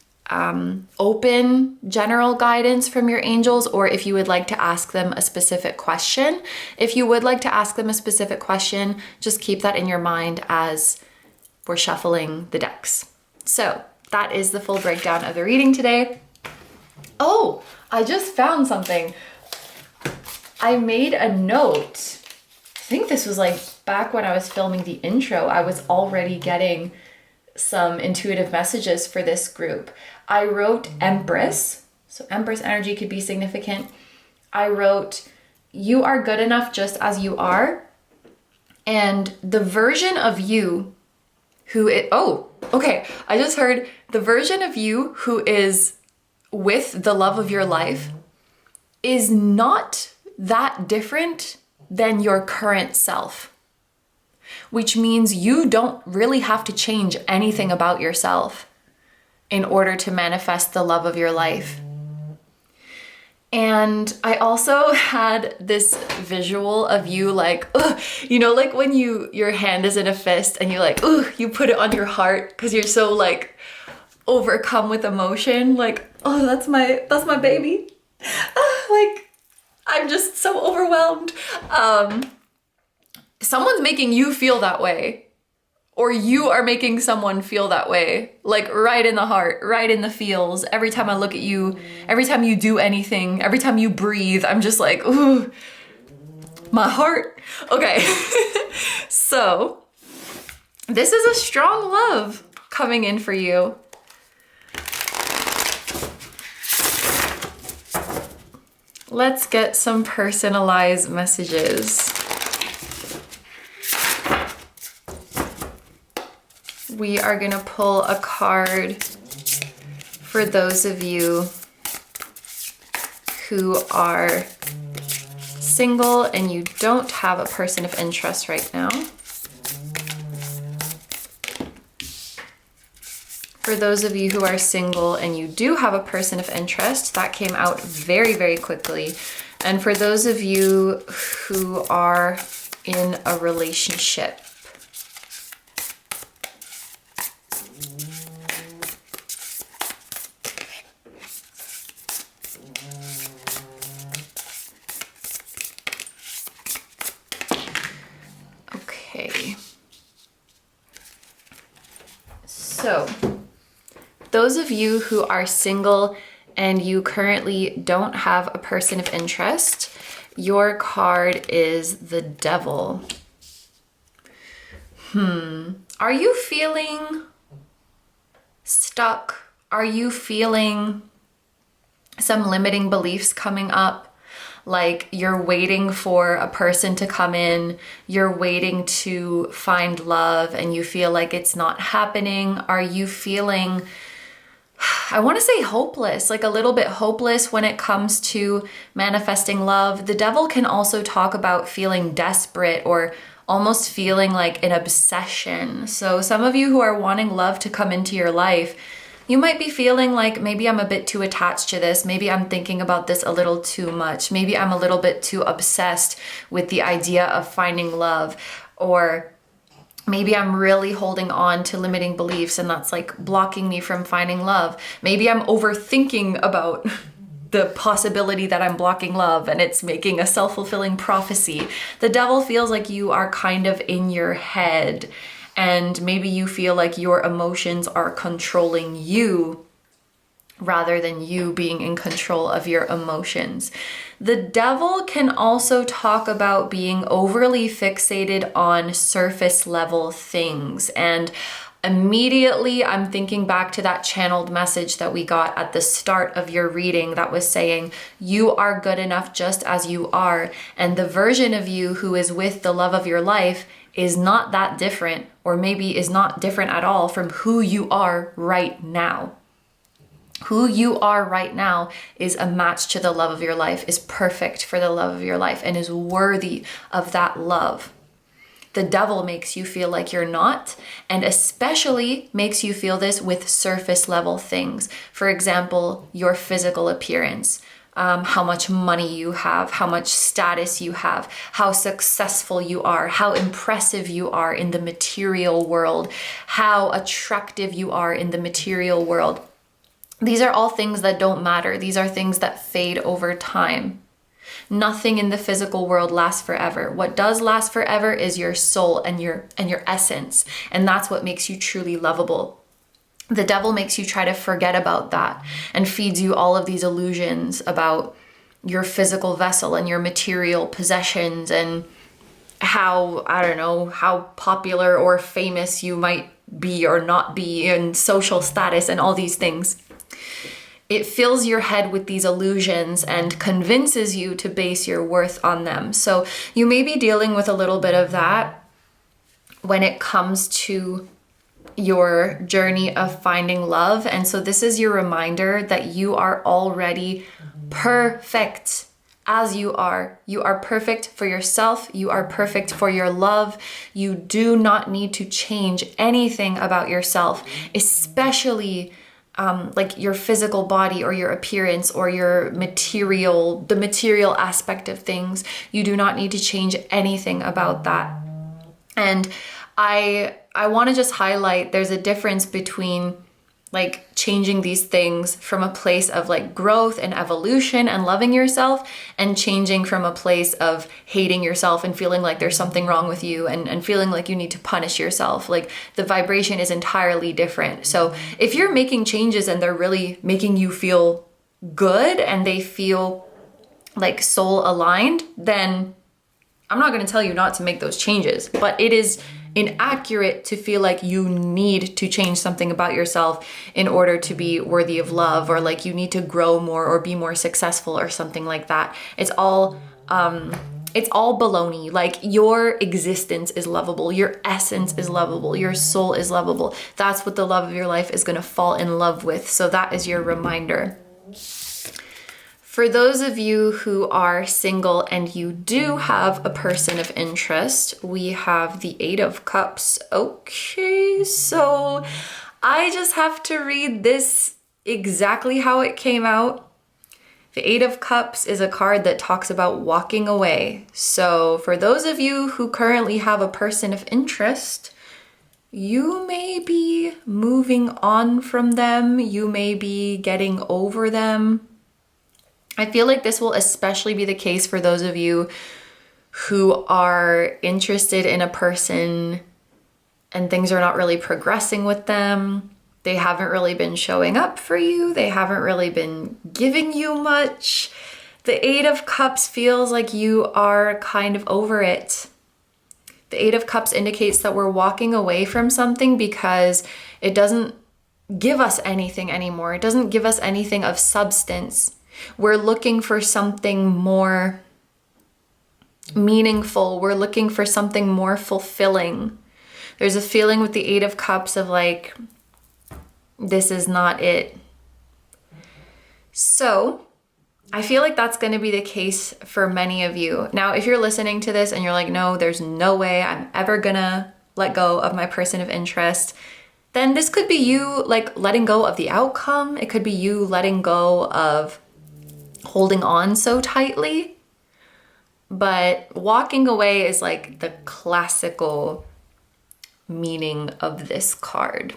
[SPEAKER 1] open general guidance from your angels, or if you would like to ask them a specific question. If you would like to ask them a specific question, just keep that in your mind as we're shuffling the decks. So that is the full breakdown of the reading today. Oh, I just found something. I made a note. I think this was like back when I was filming the intro. I was already getting some intuitive messages for this group. I wrote Empress. So Empress energy could be significant. I wrote, you are good enough just as you are. And the version of you who it, oh, okay. I just heard the version of you who is with the love of your life is not that different than your current self, which means you don't really have to change anything about yourself in order to manifest the love of your life. And I also had this visual of you like, ugh, you know, like when your hand is in a fist and you like, ugh, you put it on your heart because you're so like overcome with emotion, like, oh, that's my baby. Like, I'm just so overwhelmed. Someone's making you feel that way, or you are making someone feel that way, like right in the heart, right in the feels. Every time I look at you, every time you do anything, every time you breathe, I'm just like, ooh. My heart. Okay. So this is a strong love coming in for you. Let's get some personalized messages. We are gonna pull a card for those of you who are single and you don't have a person of interest right now. For those of you who are single and you do have a person of interest, that came out very, very quickly. And for those of you who are in a relationship, okay. So, those of you who are single and you currently don't have a person of interest, your card is the Devil. Are you feeling stuck? Are you feeling some limiting beliefs coming up? Like you're waiting for a person to come in, you're waiting to find love and you feel like it's not happening? Are you feeling, I want to say hopeless, like a little bit hopeless when it comes to manifesting love? The Devil can also talk about feeling desperate or almost feeling like an obsession. So some of you who are wanting love to come into your life, you might be feeling like maybe I'm a bit too attached to this. Maybe I'm thinking about this a little too much. Maybe I'm a little bit too obsessed with the idea of finding love. Or maybe I'm really holding on to limiting beliefs and that's like blocking me from finding love. Maybe I'm overthinking about the possibility that I'm blocking love and it's making a self-fulfilling prophecy. The Devil feels like you are kind of in your head and maybe you feel like your emotions are controlling you rather than you being in control of your emotions. The Devil can also talk about being overly fixated on surface level things. And immediately I'm thinking back to that channeled message that we got at the start of your reading that was saying, you are good enough just as you are. And the version of you who is with the love of your life is not that different, or maybe is not different at all from who you are right now. Who you are right now is a match to the love of your life, is perfect for the love of your life, and is worthy of that love. The Devil makes you feel like you're not, and especially makes you feel this with surface level things. For example, your physical appearance. How much money you have, how much status you have, how successful you are, how impressive you are in the material world, how attractive you are in the material world. These are all things that don't matter. These are things that fade over time. Nothing in the physical world lasts forever. What does last forever is your soul and your essence, and that's what makes you truly lovable. The Devil makes you try to forget about that and feeds you all of these illusions about your physical vessel and your material possessions and how, I don't know, how popular or famous you might be or not be in social status and all these things. It fills your head with these illusions and convinces you to base your worth on them. So you may be dealing with a little bit of that when it comes to your journey of finding love. And so this is your reminder that you are already perfect as you are. You are perfect for yourself. You are perfect for your love. You do not need to change anything about yourself, especially like your physical body or your appearance or your the material aspect of things. You do not need to change anything about that. And I want to just highlight there's a difference between like changing these things from a place of like growth and evolution and loving yourself, and changing from a place of hating yourself and feeling like there's something wrong with you and feeling like you need to punish yourself. Like the vibration is entirely different. So if you're making changes and they're really making you feel good and they feel like soul aligned, then I'm not going to tell you not to make those changes, but it is inaccurate to feel like you need to change something about yourself in order to be worthy of love, or like you need to grow more or be more successful or something like that. It's all baloney. Like, your existence is lovable, your essence is lovable, your soul is lovable. That's what the love of your life is going to fall in love with. So that is your reminder. For those of you who are single and you do have a person of interest, we have the Eight of Cups. Okay, so I just have to read this exactly how it came out. The Eight of Cups is a card that talks about walking away. So for those of you who currently have a person of interest, you may be moving on from them. You may be getting over them. I feel like this will especially be the case for those of you who are interested in a person and things are not really progressing with them. They haven't really been showing up for you. They haven't really been giving you much. The Eight of Cups feels like you are kind of over it. The Eight of Cups indicates that we're walking away from something because it doesn't give us anything anymore. It doesn't give us anything of substance. We're looking for something more meaningful. We're looking for something more fulfilling. There's a feeling with the Eight of Cups of like, this is not it. So I feel like that's going to be the case for many of you. Now, if you're listening to this and you're like, no, there's no way I'm ever gonna let go of my person of interest, then this could be you like letting go of the outcome. It could be you letting go of holding on so tightly. But walking away is like the classical meaning of this card.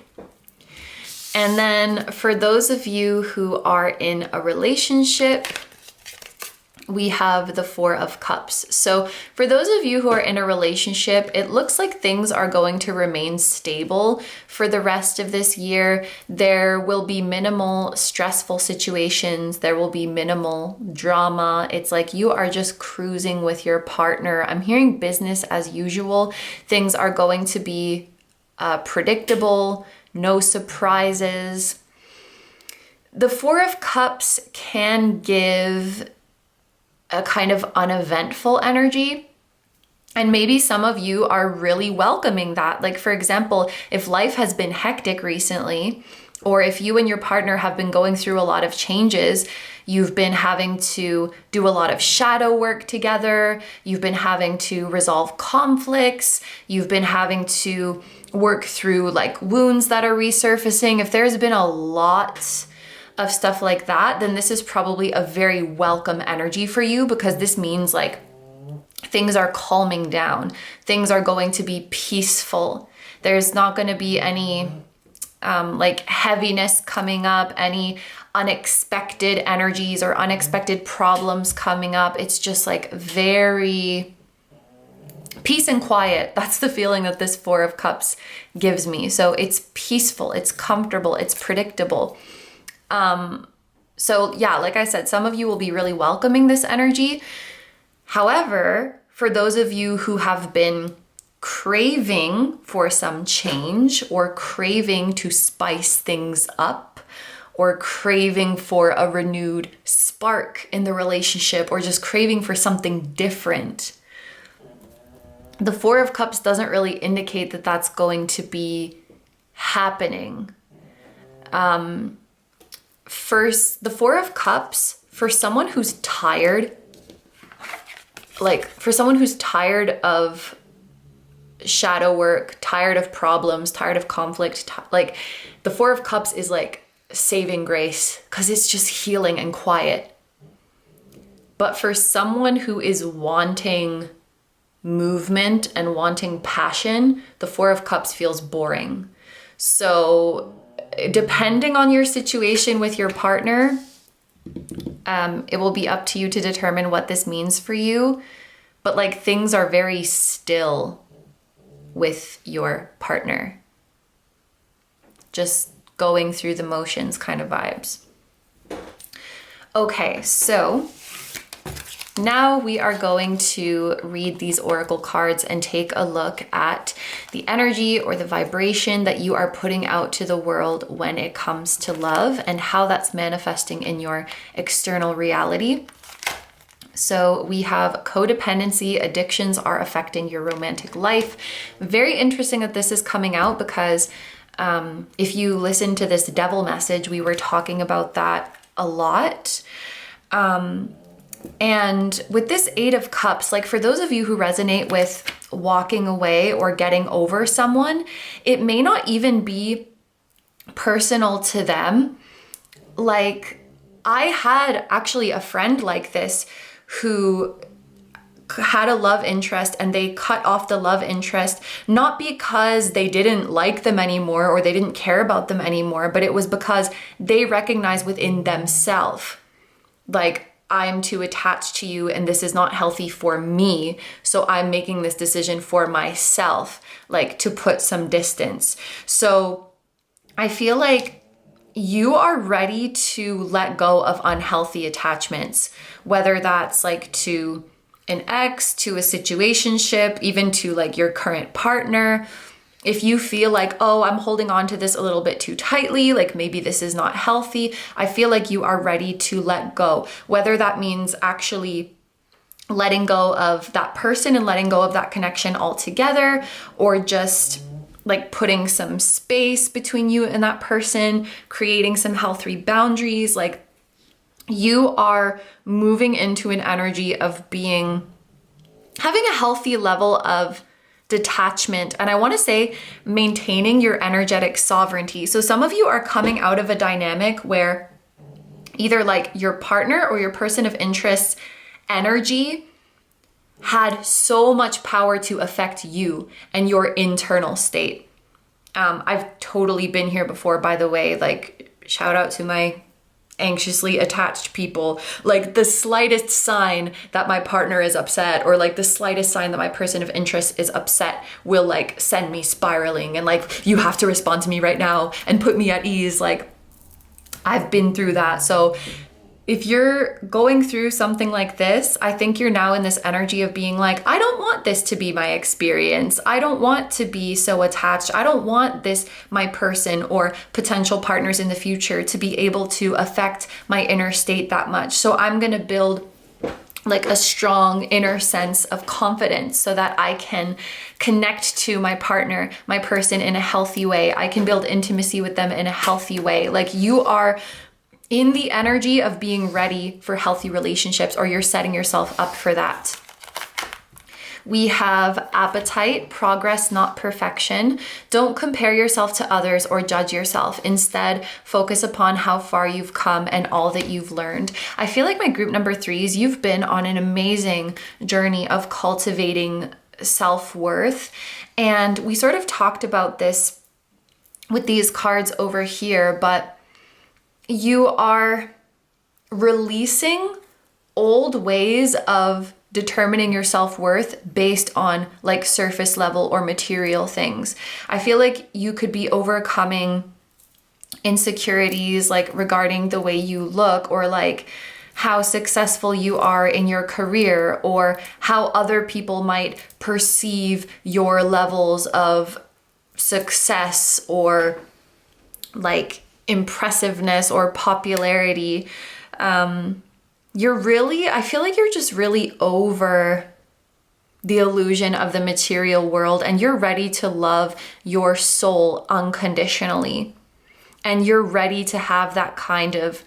[SPEAKER 1] And then for those of you who are in a relationship, we have the Four of Cups. So for those of you who are in a relationship, it looks like things are going to remain stable for the rest of this year. There will be minimal stressful situations. There will be minimal drama. It's like you are just cruising with your partner. I'm hearing business as usual. Things are going to be predictable, no surprises. The Four of Cups can give a kind of uneventful energy. And maybe some of you are really welcoming that. Like, for example, if life has been hectic recently, or if you and your partner have been going through a lot of changes, you've been having to do a lot of shadow work together, you've been having to resolve conflicts, you've been having to work through like wounds that are resurfacing. If there's been a lot of stuff like that, then this is probably a very welcome energy for you, because this means like things are calming down. Things are going to be peaceful. There's not going to be any like heaviness coming up, any unexpected energies or unexpected problems coming up. It's just like very peace and quiet. That's the feeling that this Four of Cups gives me. So it's peaceful, it's comfortable, it's predictable. So yeah, like I said, some of you will be really welcoming this energy. However, for those of you who have been craving for some change, or craving to spice things up, or craving for a renewed spark in the relationship, or just craving for something different, the Four of Cups doesn't really indicate that that's going to be happening. First, the Four of Cups, for someone who's tired, like for someone who's tired of shadow work, tired of problems, tired of conflict, like the Four of Cups is like saving grace, because it's just healing and quiet. But for someone who is wanting movement and wanting passion, the Four of Cups feels boring. So depending on your situation with your partner, it will be up to you to determine what this means for you. But like things are very still with your partner. Just going through the motions kind of vibes. Okay, so Now we are going to read these oracle cards and take a look at the energy or the vibration that you are putting out to the world when it comes to love and how that's manifesting in your external reality. So we have codependency, addictions are affecting your romantic life. Very interesting that this is coming out because if you listen to this devil message, we were talking about that a lot. And with this Eight of Cups, like for those of you who resonate with walking away or getting over someone, it may not even be personal to them. Like I had actually a friend like this who had a love interest and they cut off the love interest, not because they didn't like them anymore or they didn't care about them anymore, but it was because they recognized within themselves, like, I'm too attached to you and this is not healthy for me. So I'm making this decision for myself, like to put some distance. So I feel like you are ready to let go of unhealthy attachments, whether that's like to an ex, to a situationship, even to like your current partner. If you feel like, oh, I'm holding on to this a little bit too tightly, like maybe this is not healthy, I feel like you are ready to let go. Whether that means actually letting go of that person and letting go of that connection altogether, or just like putting some space between you and that person, creating some healthy boundaries. Like you are moving into an energy of having a healthy level of detachment. And I want to say maintaining your energetic sovereignty. So some of you are coming out of a dynamic where either like your partner or your person of interest energy had so much power to affect you and your internal state. I've totally been here before, by the way, like shout out to my anxiously attached people. Like the slightest sign that my partner is upset or like the slightest sign that my person of interest is upset will like send me spiraling and like, you have to respond to me right now and put me at ease. Like I've been through that. So if you're going through something like this, I think you're now in this energy of being like, I don't want this to be my experience. I don't want to be so attached. I don't want this, my person or potential partners in the future, to be able to affect my inner state that much. So I'm going to build like a strong inner sense of confidence so that I can connect to my partner, my person in a healthy way. I can build intimacy with them in a healthy way. Like you are in the energy of being ready for healthy relationships, or you're setting yourself up for that. We have appetite, progress, not perfection. Don't compare yourself to others or judge yourself. Instead, focus upon how far you've come and all that you've learned. I feel like my group number 3s, you've been on an amazing journey of cultivating self-worth. And we sort of talked about this with these cards over here, but you are releasing old ways of determining your self-worth based on like surface level or material things. I feel like you could be overcoming insecurities like regarding the way you look, or like how successful you are in your career, or how other people might perceive your levels of success or like impressiveness or popularity. I feel like you're just really over the illusion of the material world, and you're ready to love your soul unconditionally. And you're ready to have that kind of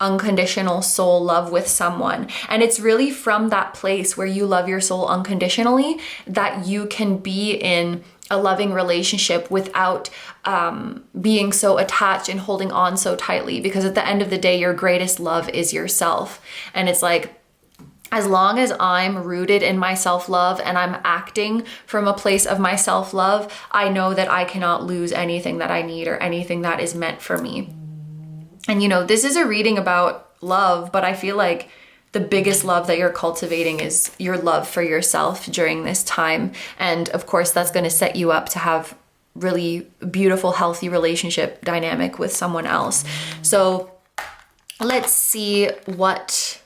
[SPEAKER 1] unconditional soul love with someone. And it's really from that place where you love your soul unconditionally that you can be in a loving relationship without being so attached and holding on so tightly. Because at the end of the day, your greatest love is yourself. And it's like, as long as I'm rooted in my self-love and I'm acting from a place of my self-love, I know that I cannot lose anything that I need or anything that is meant for me. And you know, this is a reading about love, but I feel like the biggest love that you're cultivating is your love for yourself during this time. And of course, that's going to set you up to have really beautiful, healthy relationship dynamic with someone else. So let's see what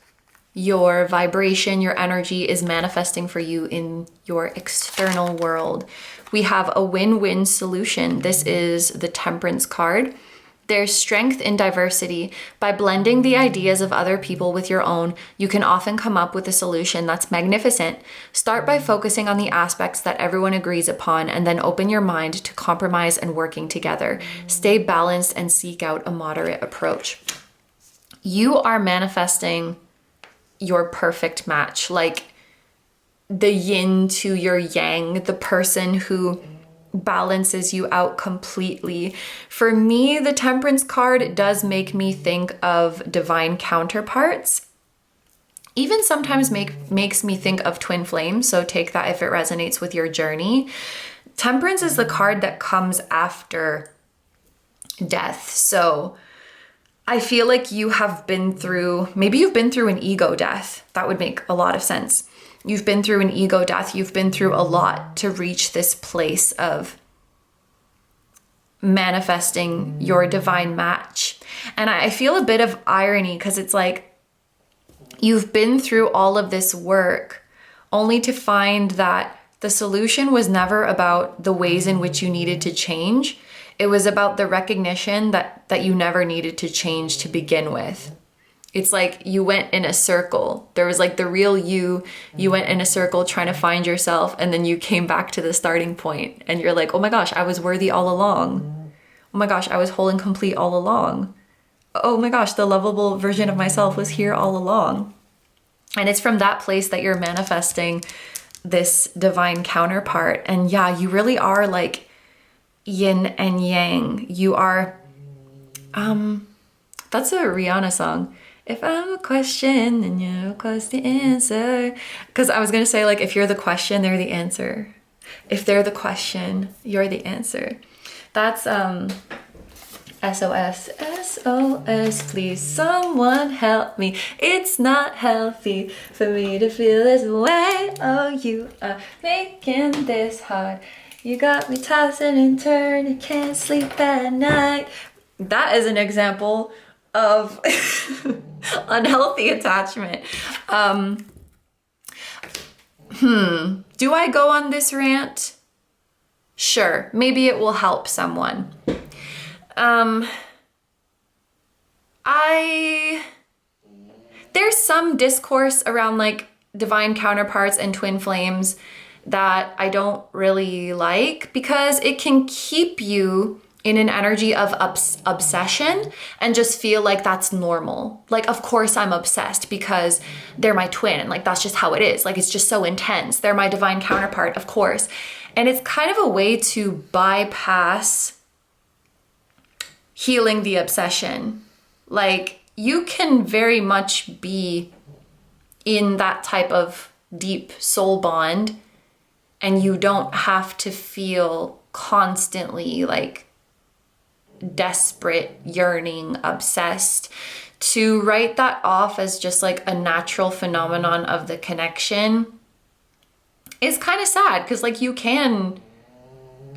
[SPEAKER 1] your vibration, your energy is manifesting for you in your external world. We have a win-win solution. This is the Temperance card. There's strength in diversity. By blending the ideas of other people with your own, you can often come up with a solution that's magnificent. Start by focusing on the aspects that everyone agrees upon, and then open your mind to compromise and working together. Stay balanced and seek out a moderate approach. You are manifesting your perfect match, like the yin to your yang, the person who balances you out completely. For me, the Temperance card does make me think of divine counterparts. Even sometimes makes me think of twin flames, so take that if it resonates with your journey. Temperance is the card that comes after death. So I feel like you have been through, maybe you've been through an ego death. That would make a lot of sense. You've been through an ego death. You've been through a lot to reach this place of manifesting your divine match. And I feel a bit of irony because it's like you've been through all of this work only to find that the solution was never about the ways in which you needed to change. It was about the recognition that you never needed to change to begin with. It's like you went in a circle. There was like the real you went in a circle trying to find yourself, and then you came back to the starting point and you're like, oh my gosh, I was worthy all along. Oh my gosh, I was whole and complete all along. Oh my gosh, the lovable version of myself was here all along. And it's from that place that you're manifesting this divine counterpart. And yeah, you really are like yin and yang. You are, that's a Rihanna song. If I'm a question, then you're of course the answer. Because I was going to say, like, if you're the question, they're the answer. If they're the question, you're the answer. That's SOS, SOS, please someone help me. It's not healthy for me to feel this way. Oh, you are making this hard. You got me tossing and turning, can't sleep at night. That is an example of unhealthy attachment. Do I go on this rant? Sure, maybe it will help someone. There's some discourse around like divine counterparts and twin flames that I don't really like, because it can keep you in an energy of obsession and just feel like that's normal. Like, of course I'm obsessed because they're my twin, and like that's just how it is. Like, it's just so intense. They're my divine counterpart, of course. And it's kind of a way to bypass healing the obsession. Like, you can very much be in that type of deep soul bond, and you don't have to feel constantly like desperate, yearning, obsessed. To write that off as just like a natural phenomenon of the connection is kind of sad, because like you can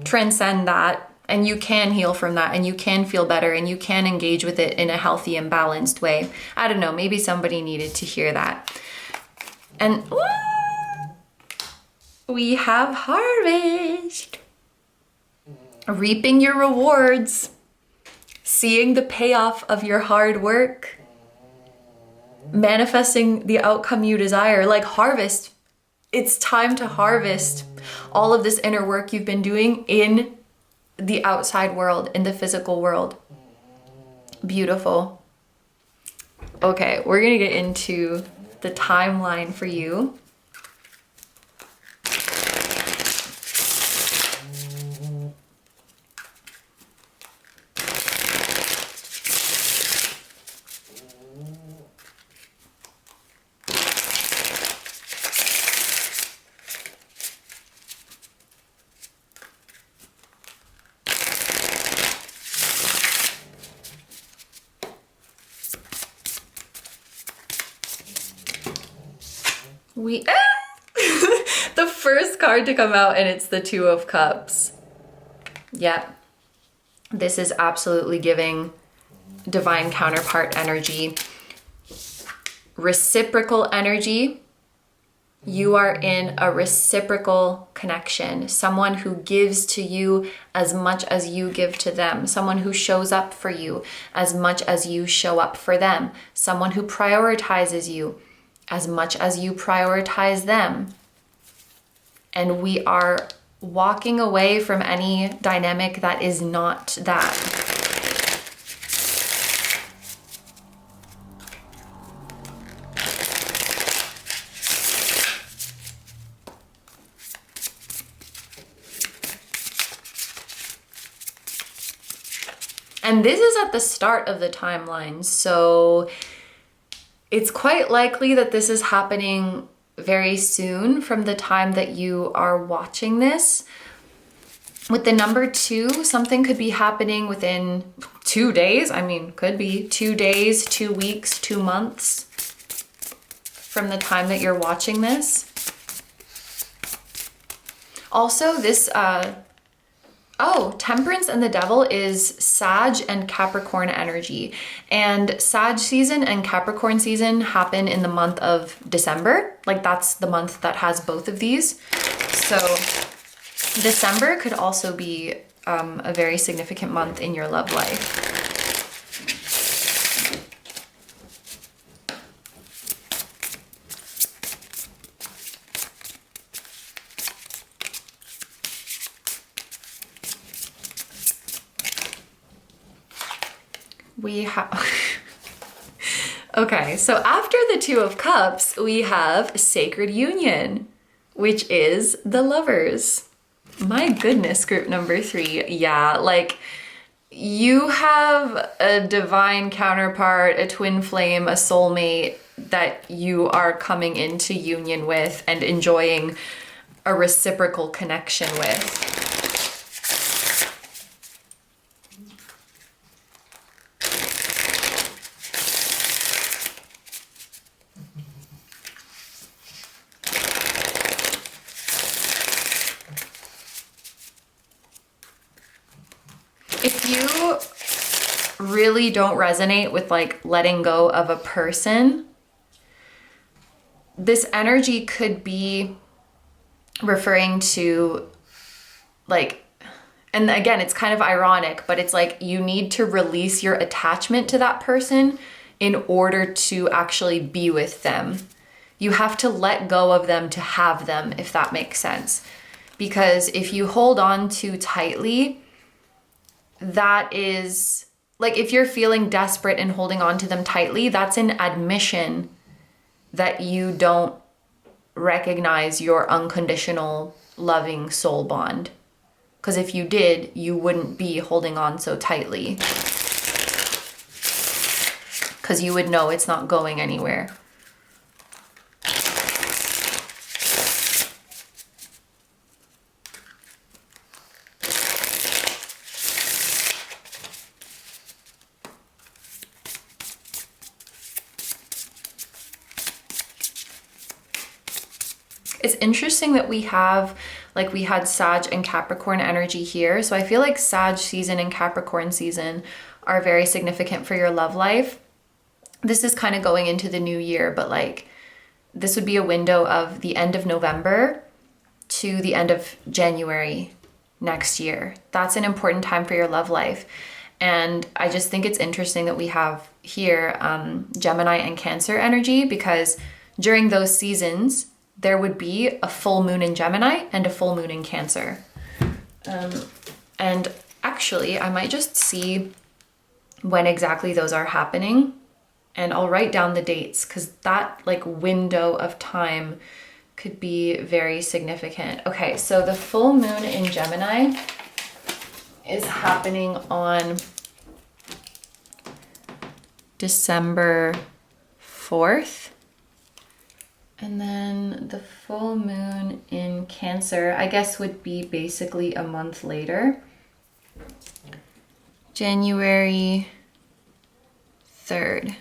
[SPEAKER 1] transcend that, and you can heal from that, and you can feel better, and you can engage with it in a healthy and balanced way. I don't know, maybe somebody needed to hear that. And we have harvest. Reaping your rewards. Seeing the payoff of your hard work. Manifesting the outcome you desire. Like, harvest. It's time to harvest all of this inner work you've been doing in the outside world, in the physical world. Beautiful. Okay, we're gonna get into the timeline for you. The first card to come out, and it's the Two of Cups. Yep. This is absolutely giving divine counterpart energy. reciprocal energy. You are in a reciprocal connection. Someone who gives to you as much as you give to them. Someone who shows up for you as much as you show up for them. Someone who prioritizes you as much as you prioritize them. And we are walking away from any dynamic that is not that. And this is at the start of the timeline, so it's quite likely that this is happening very soon from the time that you are watching this. With the number 2, something could be happening within 2 days. I mean, could be 2 days, 2 weeks, 2 months from the time that you're watching this. Also, this, Temperance and the Devil is Sag and Capricorn energy. And Sag season and Capricorn season happen in the month of December. Like, that's the month that has both of these. So December could also be a very significant month in your love life. We have, okay, so after the 2 of Cups, we have Sacred Union, which is the Lovers. My goodness, group number 3. Yeah, like, you have a divine counterpart, a twin flame, a soulmate that you are coming into union with and enjoying a reciprocal connection with. If you really don't resonate with like letting go of a person, this energy could be referring to like, and again, it's kind of ironic, but it's like you need to release your attachment to that person in order to actually be with them. You have to let go of them to have them, if that makes sense. Because if you hold on too tightly, that is like, if you're feeling desperate and holding on to them tightly, that's an admission that you don't recognize your unconditional loving soul bond. Because if you did, you wouldn't be holding on so tightly. Because you would know it's not going anywhere. It's interesting that we have, like, we had Sag and Capricorn energy here. So I feel like Sag season and Capricorn season are very significant for your love life. This is kind of going into the new year, but like this would be a window of the end of November to the end of January next year. That's an important time for your love life. And I just think it's interesting that we have here Gemini and Cancer energy, because during those seasons, there would be a full moon in Gemini and a full moon in Cancer. And actually, I might just see when exactly those are happening, and I'll write down the dates, because that like window of time could be very significant. Okay, so the full moon in Gemini is happening on December 4th. And then the full moon in Cancer, I guess, would be basically a month later. January 3rd.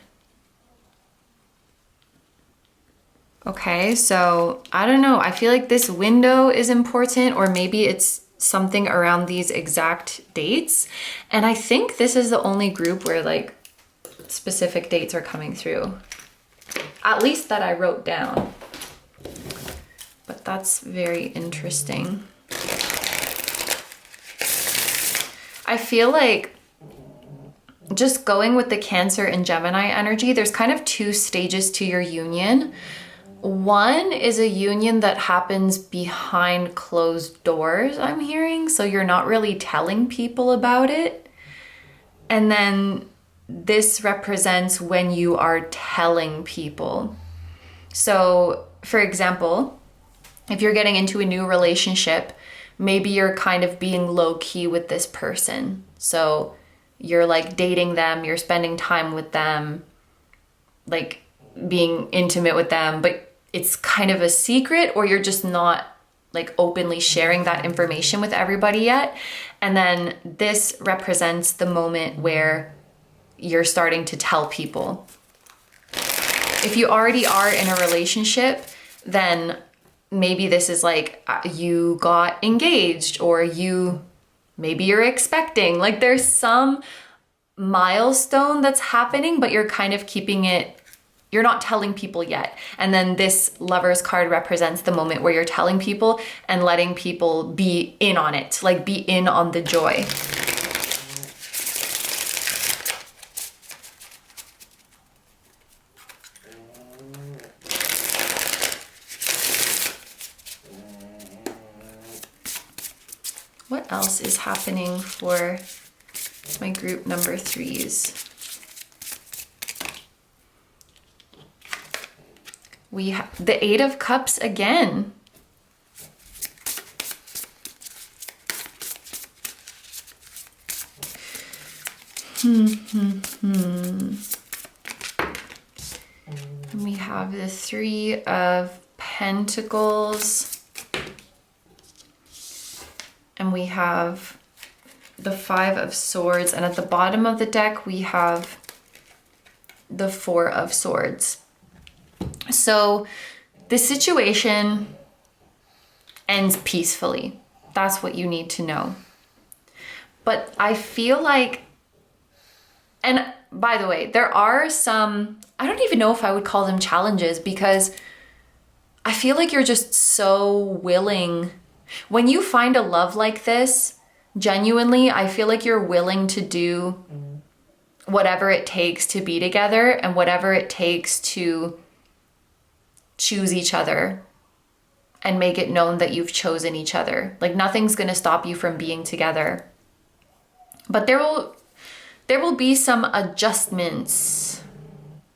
[SPEAKER 1] Okay, so I don't know. I feel like this window is important, or maybe it's something around these exact dates. And I think this is the only group where like specific dates are coming through. At least that I wrote down. But that's very interesting. I feel like just going with the Cancer and Gemini energy, there's kind of two stages to your union. One is a union that happens behind closed doors, I'm hearing. So you're not really telling people about it. And then this represents when you are telling people. So, for example, if you're getting into a new relationship, maybe you're kind of being low key with this person. So you're like dating them, you're spending time with them, like being intimate with them, but it's kind of a secret, or you're just not like openly sharing that information with everybody yet. And then this represents the moment where you're starting to tell people. If you already are in a relationship, then maybe this is like you got engaged, or maybe you're expecting. Like there's some milestone that's happening, but you're kind of keeping it, you're not telling people yet. And then this Lovers card represents the moment where you're telling people and letting people be in on it, like be in on the joy. What else is happening for my group number 3s? We have the 8 of Cups again. And we have the 3 of Pentacles. And we have the 5 of Swords. And at the bottom of the deck, we have the 4 of Swords. So the situation ends peacefully. That's what you need to know. But I feel like, and by the way, there are some, I don't even know if I would call them challenges, because I feel like you're just so willing. When you find a love like this, genuinely, I feel like you're willing to do whatever it takes to be together and whatever it takes to choose each other and make it known that you've chosen each other. Like nothing's going to stop you from being together. But there will be some adjustments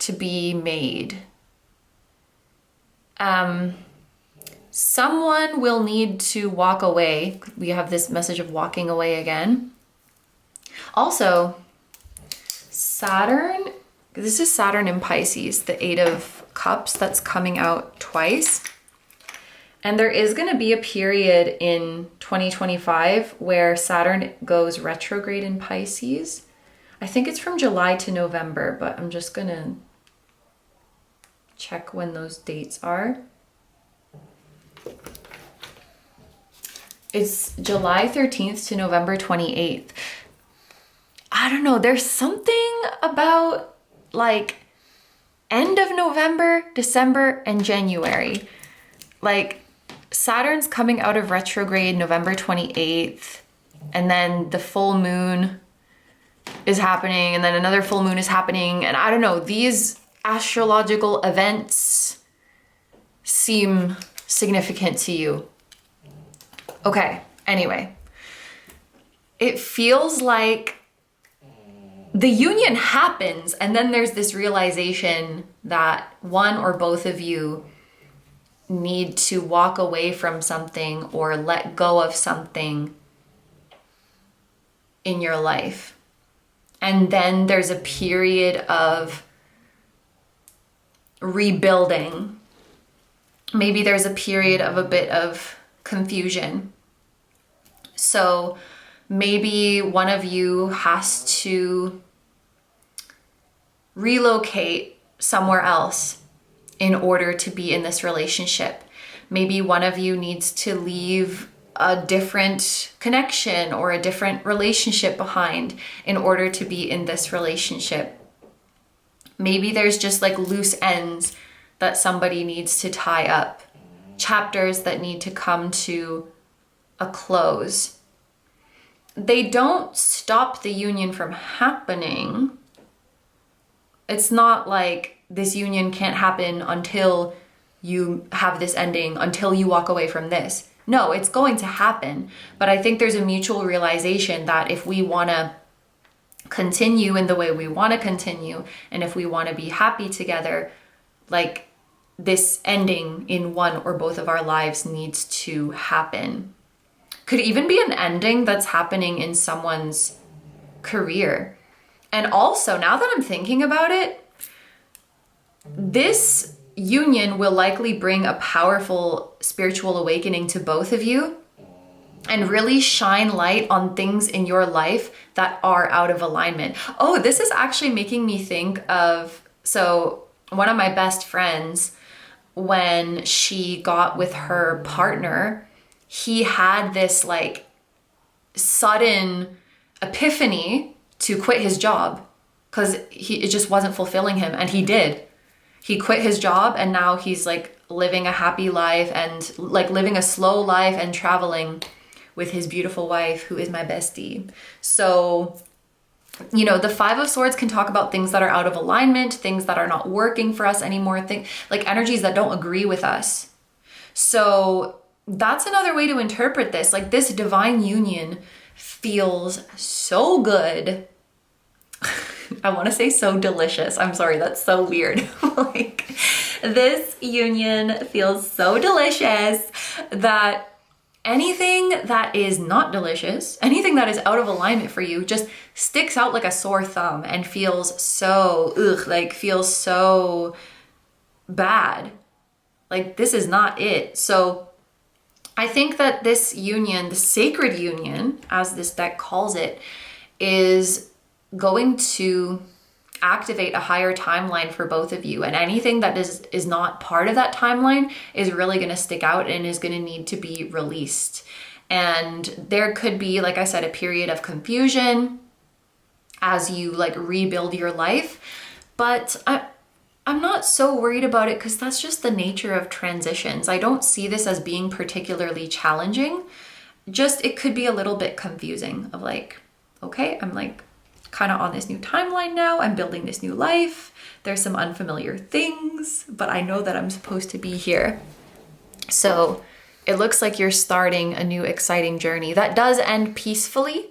[SPEAKER 1] to be made. Someone will need to walk away. We have this message of walking away again. Also, Saturn, this is Saturn in Pisces, the 8 of Cups that's coming out twice. And there is going to be a period in 2025 where Saturn goes retrograde in Pisces. I think it's from July to November, but I'm just going to check when those dates are. It's July 13th to November 28th. I don't know, there's something about like end of November, December, and January. Like Saturn's coming out of retrograde November 28th, and then the full moon is happening, and then another full moon is happening, and I don't know, these astrological events seem significant to you. Okay, anyway. It feels like the union happens, and then there's this realization that one or both of you need to walk away from something or let go of something in your life. And then there's a period of rebuilding. Maybe there's a period of a bit of confusion. So maybe one of you has to relocate somewhere else in order to be in this relationship. Maybe one of you needs to leave a different connection or a different relationship behind in order to be in this relationship. Maybe there's just like loose ends that somebody needs to tie up, chapters that need to come to a close. They don't stop the union from happening. It's not like this union can't happen until you have this ending, until you walk away from this. No, it's going to happen. But I think there's a mutual realization that if we want to continue in the way we want to continue, and if we want to be happy together, like this ending in one or both of our lives needs to happen. Could even be an ending that's happening in someone's career. And also, now that I'm thinking about it, this union will likely bring a powerful spiritual awakening to both of you and really shine light on things in your life that are out of alignment. Oh, this is actually making me think of, so one of my best friends, when she got with her partner, he had this like sudden epiphany to quit his job because it just wasn't fulfilling him. And he did. He quit his job and now he's like living a happy life and like living a slow life and traveling with his beautiful wife, who is my bestie. So, you know, the Five of Swords can talk about things that are out of alignment, things that are not working for us anymore, like energies that don't agree with us. So that's another way to interpret this. Like this divine union feels so good. I want to say so delicious. I'm sorry, that's so weird. Like this union feels so delicious that anything that is not delicious, anything that is out of alignment for you just sticks out like a sore thumb and feels so, feels so bad. Like this is not it. So I think that this union, the sacred union, as this deck calls it, is going to activate a higher timeline for both of you. And anything that is not part of that timeline is really going to stick out and is going to need to be released. And there could be, like I said, a period of confusion as you like rebuild your life. But I'm not so worried about it because that's just the nature of transitions. I don't see this as being particularly challenging. Just it could be a little bit confusing of like, okay, I'm like kind of on this new timeline now. I'm building this new life. There's some unfamiliar things, but I know that I'm supposed to be here. So it looks like you're starting a new exciting journey that does end peacefully,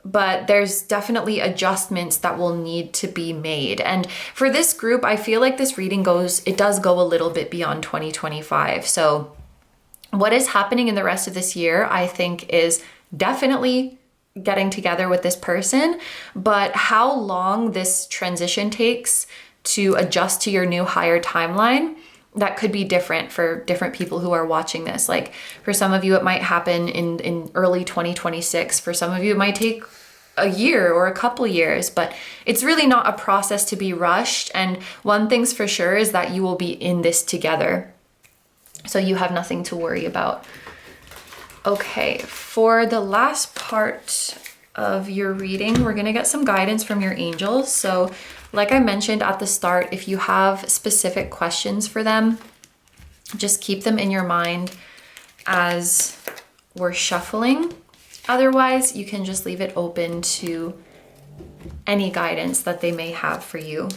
[SPEAKER 1] but there's definitely adjustments that will need to be made. And for this group, I feel like this reading does go a little bit beyond 2025. So what is happening in the rest of this year, I think, is definitely getting together with this person, but how long this transition takes to adjust to your new higher timeline, that could be different for different people who are watching this. Like for some of you, it might happen in early 2026. For some of you, it might take a year or a couple years, but it's really not a process to be rushed. And one thing's for sure is that you will be in this together. So you have nothing to worry about. Okay, for the last part of your reading, we're gonna get some guidance from your angels. So like I mentioned at the start, if you have specific questions for them, just keep them in your mind as we're shuffling. Otherwise, you can just leave it open to any guidance that they may have for you.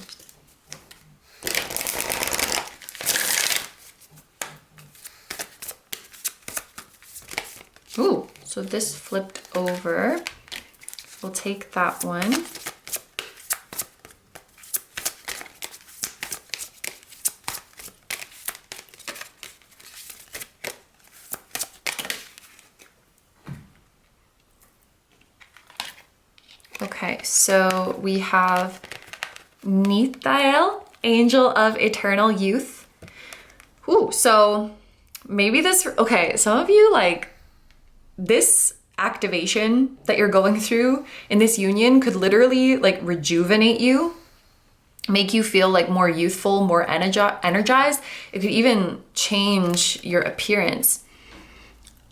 [SPEAKER 1] Ooh, so this flipped over. We'll take that one. Okay, so we have Nithael, Angel of Eternal Youth. Ooh, so maybe this, okay, some of you like this activation that you're going through in this union could literally like rejuvenate you, make you feel like more youthful, more energized. It could even change your appearance.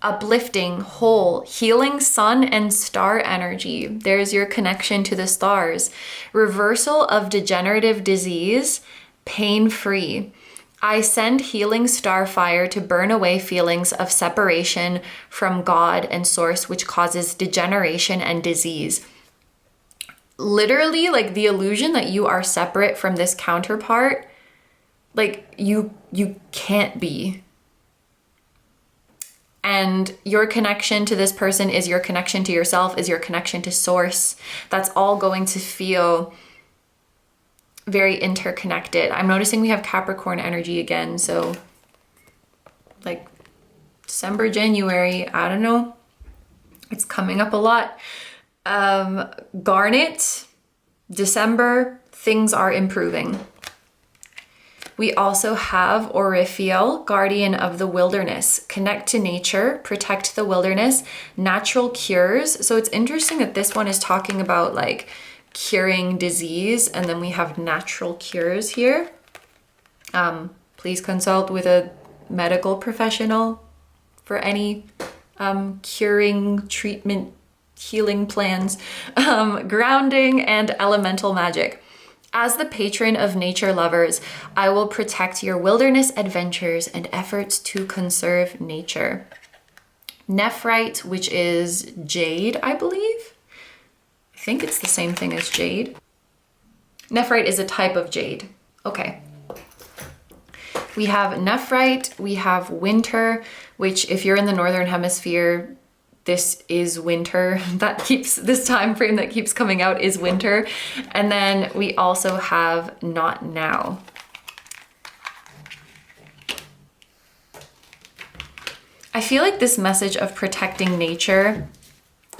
[SPEAKER 1] uplifting, whole, healing sun and star energy. There's your connection to the stars. Reversal of degenerative disease, pain-free. I send healing star fire to burn away feelings of separation from God and source, which causes degeneration and disease. Literally, like the illusion that you are separate from this counterpart, like you can't be. And your connection to this person is your connection to yourself, is your connection to source. That's all going to feel very interconnected. I'm noticing we have Capricorn energy again. So like December, January, I don't know. It's coming up a lot. Garnet, December, things are improving. We also have Orifiel, guardian of the wilderness. Connect to nature, protect the wilderness, natural cures. So it's interesting that this one is talking about like curing disease, and then we have natural cures here. Please consult with a medical professional for any curing, treatment, healing plans. Grounding and elemental magic. As the patron of nature lovers, I will protect your wilderness adventures and efforts to conserve nature. Nephrite, which is jade, I believe. I think it's the same thing as jade. Nephrite is a type of jade. Okay. We have nephrite, we have winter, which if you're in the northern hemisphere, this is winter. This time frame that keeps coming out is winter. And then we also have not now. I feel like this message of protecting nature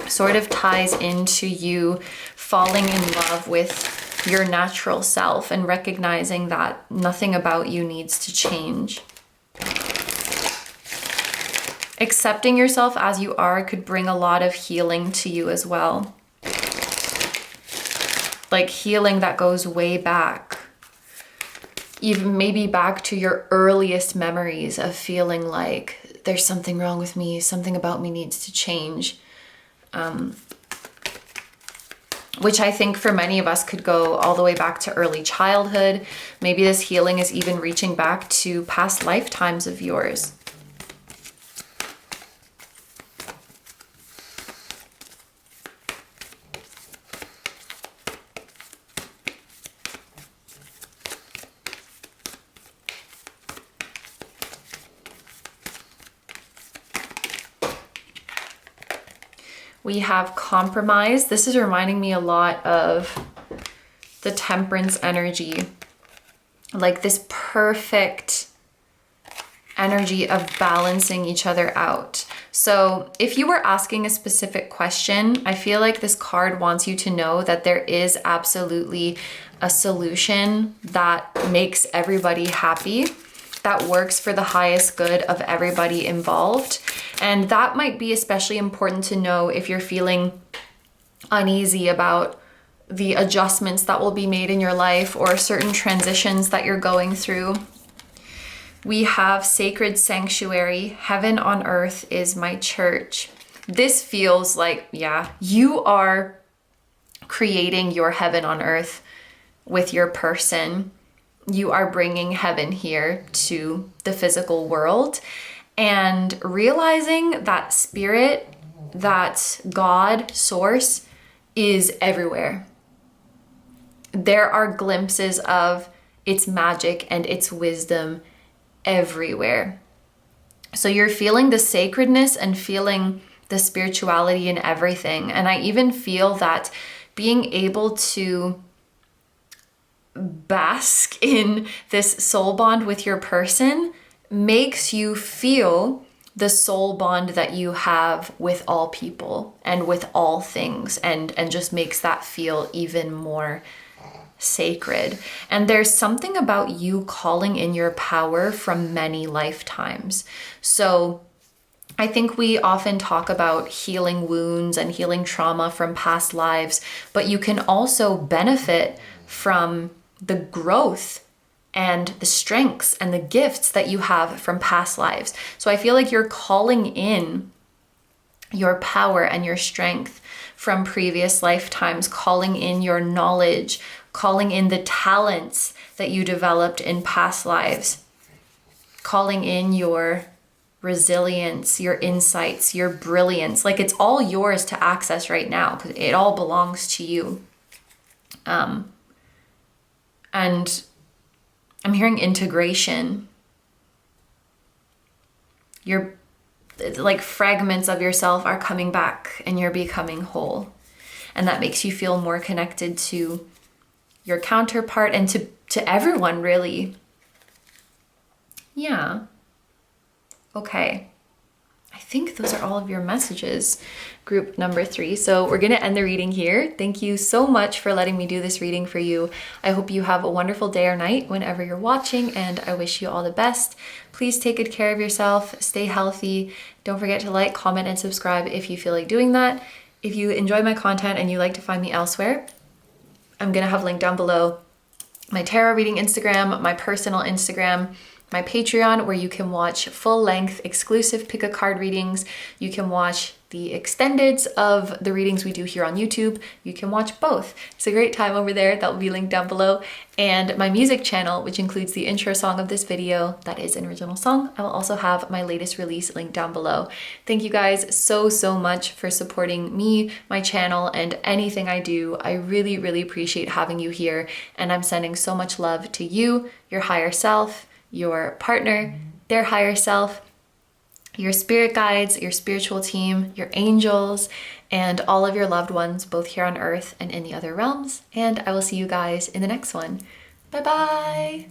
[SPEAKER 1] sort of ties into you falling in love with your natural self and recognizing that nothing about you needs to change. Accepting yourself as you are could bring a lot of healing to you as well. Like healing that goes way back. Even maybe back to your earliest memories of feeling like there's something wrong with me, something about me needs to change. Which I think for many of us could go all the way back to early childhood. Maybe this healing is even reaching back to past lifetimes of yours. We have compromise. This is reminding me a lot of the temperance energy, like this perfect energy of balancing each other out. So if you were asking a specific question, I feel like this card wants you to know that there is absolutely a solution that makes everybody happy, that works for the highest good of everybody involved. And that might be especially important to know if you're feeling uneasy about the adjustments that will be made in your life or certain transitions that you're going through. We have sacred sanctuary. Heaven on earth is my church. This feels like, yeah, you are creating your heaven on earth with your person. You are bringing heaven here to the physical world and realizing that spirit, that God, source, is everywhere. There are glimpses of its magic and its wisdom everywhere. So you're feeling the sacredness and feeling the spirituality in everything. And I even feel that being able to bask in this soul bond with your person makes you feel the soul bond that you have with all people and with all things, and just makes that feel even more sacred. And there's something about you calling in your power from many lifetimes. So I think we often talk about healing wounds and healing trauma from past lives, but you can also benefit from the growth and the strengths and the gifts that you have from past lives. So I feel like you're calling in your power and your strength from previous lifetimes, calling in your knowledge, calling in the talents that you developed in past lives, calling in your resilience, your insights, your brilliance. Like, it's all yours to access right now because it all belongs to you. And I'm hearing integration. You're like, fragments of yourself are coming back and you're becoming whole. And that makes you feel more connected to your counterpart and to everyone, really. Yeah. Okay. I think those are all of your messages, group number 3. So we're going to end the reading here. Thank you so much for letting me do this reading for you. I hope you have a wonderful day or night whenever you're watching, and I wish you all the best. Please take good care of yourself. Stay healthy. Don't forget to like, comment, and subscribe if you feel like doing that. If you enjoy my content and you like to find me elsewhere, I'm going to have linked down below my tarot reading Instagram, my personal Instagram, my Patreon, where you can watch full-length exclusive pick a card readings. You can watch the extendeds of the readings we do here on YouTube. You can watch both. It's a great time over there. That will be linked down below. And my music channel, which includes the intro song of this video, that is an original song. I will also have my latest release linked down below. Thank you guys so much for supporting me, my channel, and anything I do. I really appreciate having you here. And I'm sending so much love to you, your higher self, your partner, their higher self, your spirit guides, your spiritual team, your angels, and all of your loved ones, both here on earth and in the other realms. And I will see you guys in the next one. Bye bye.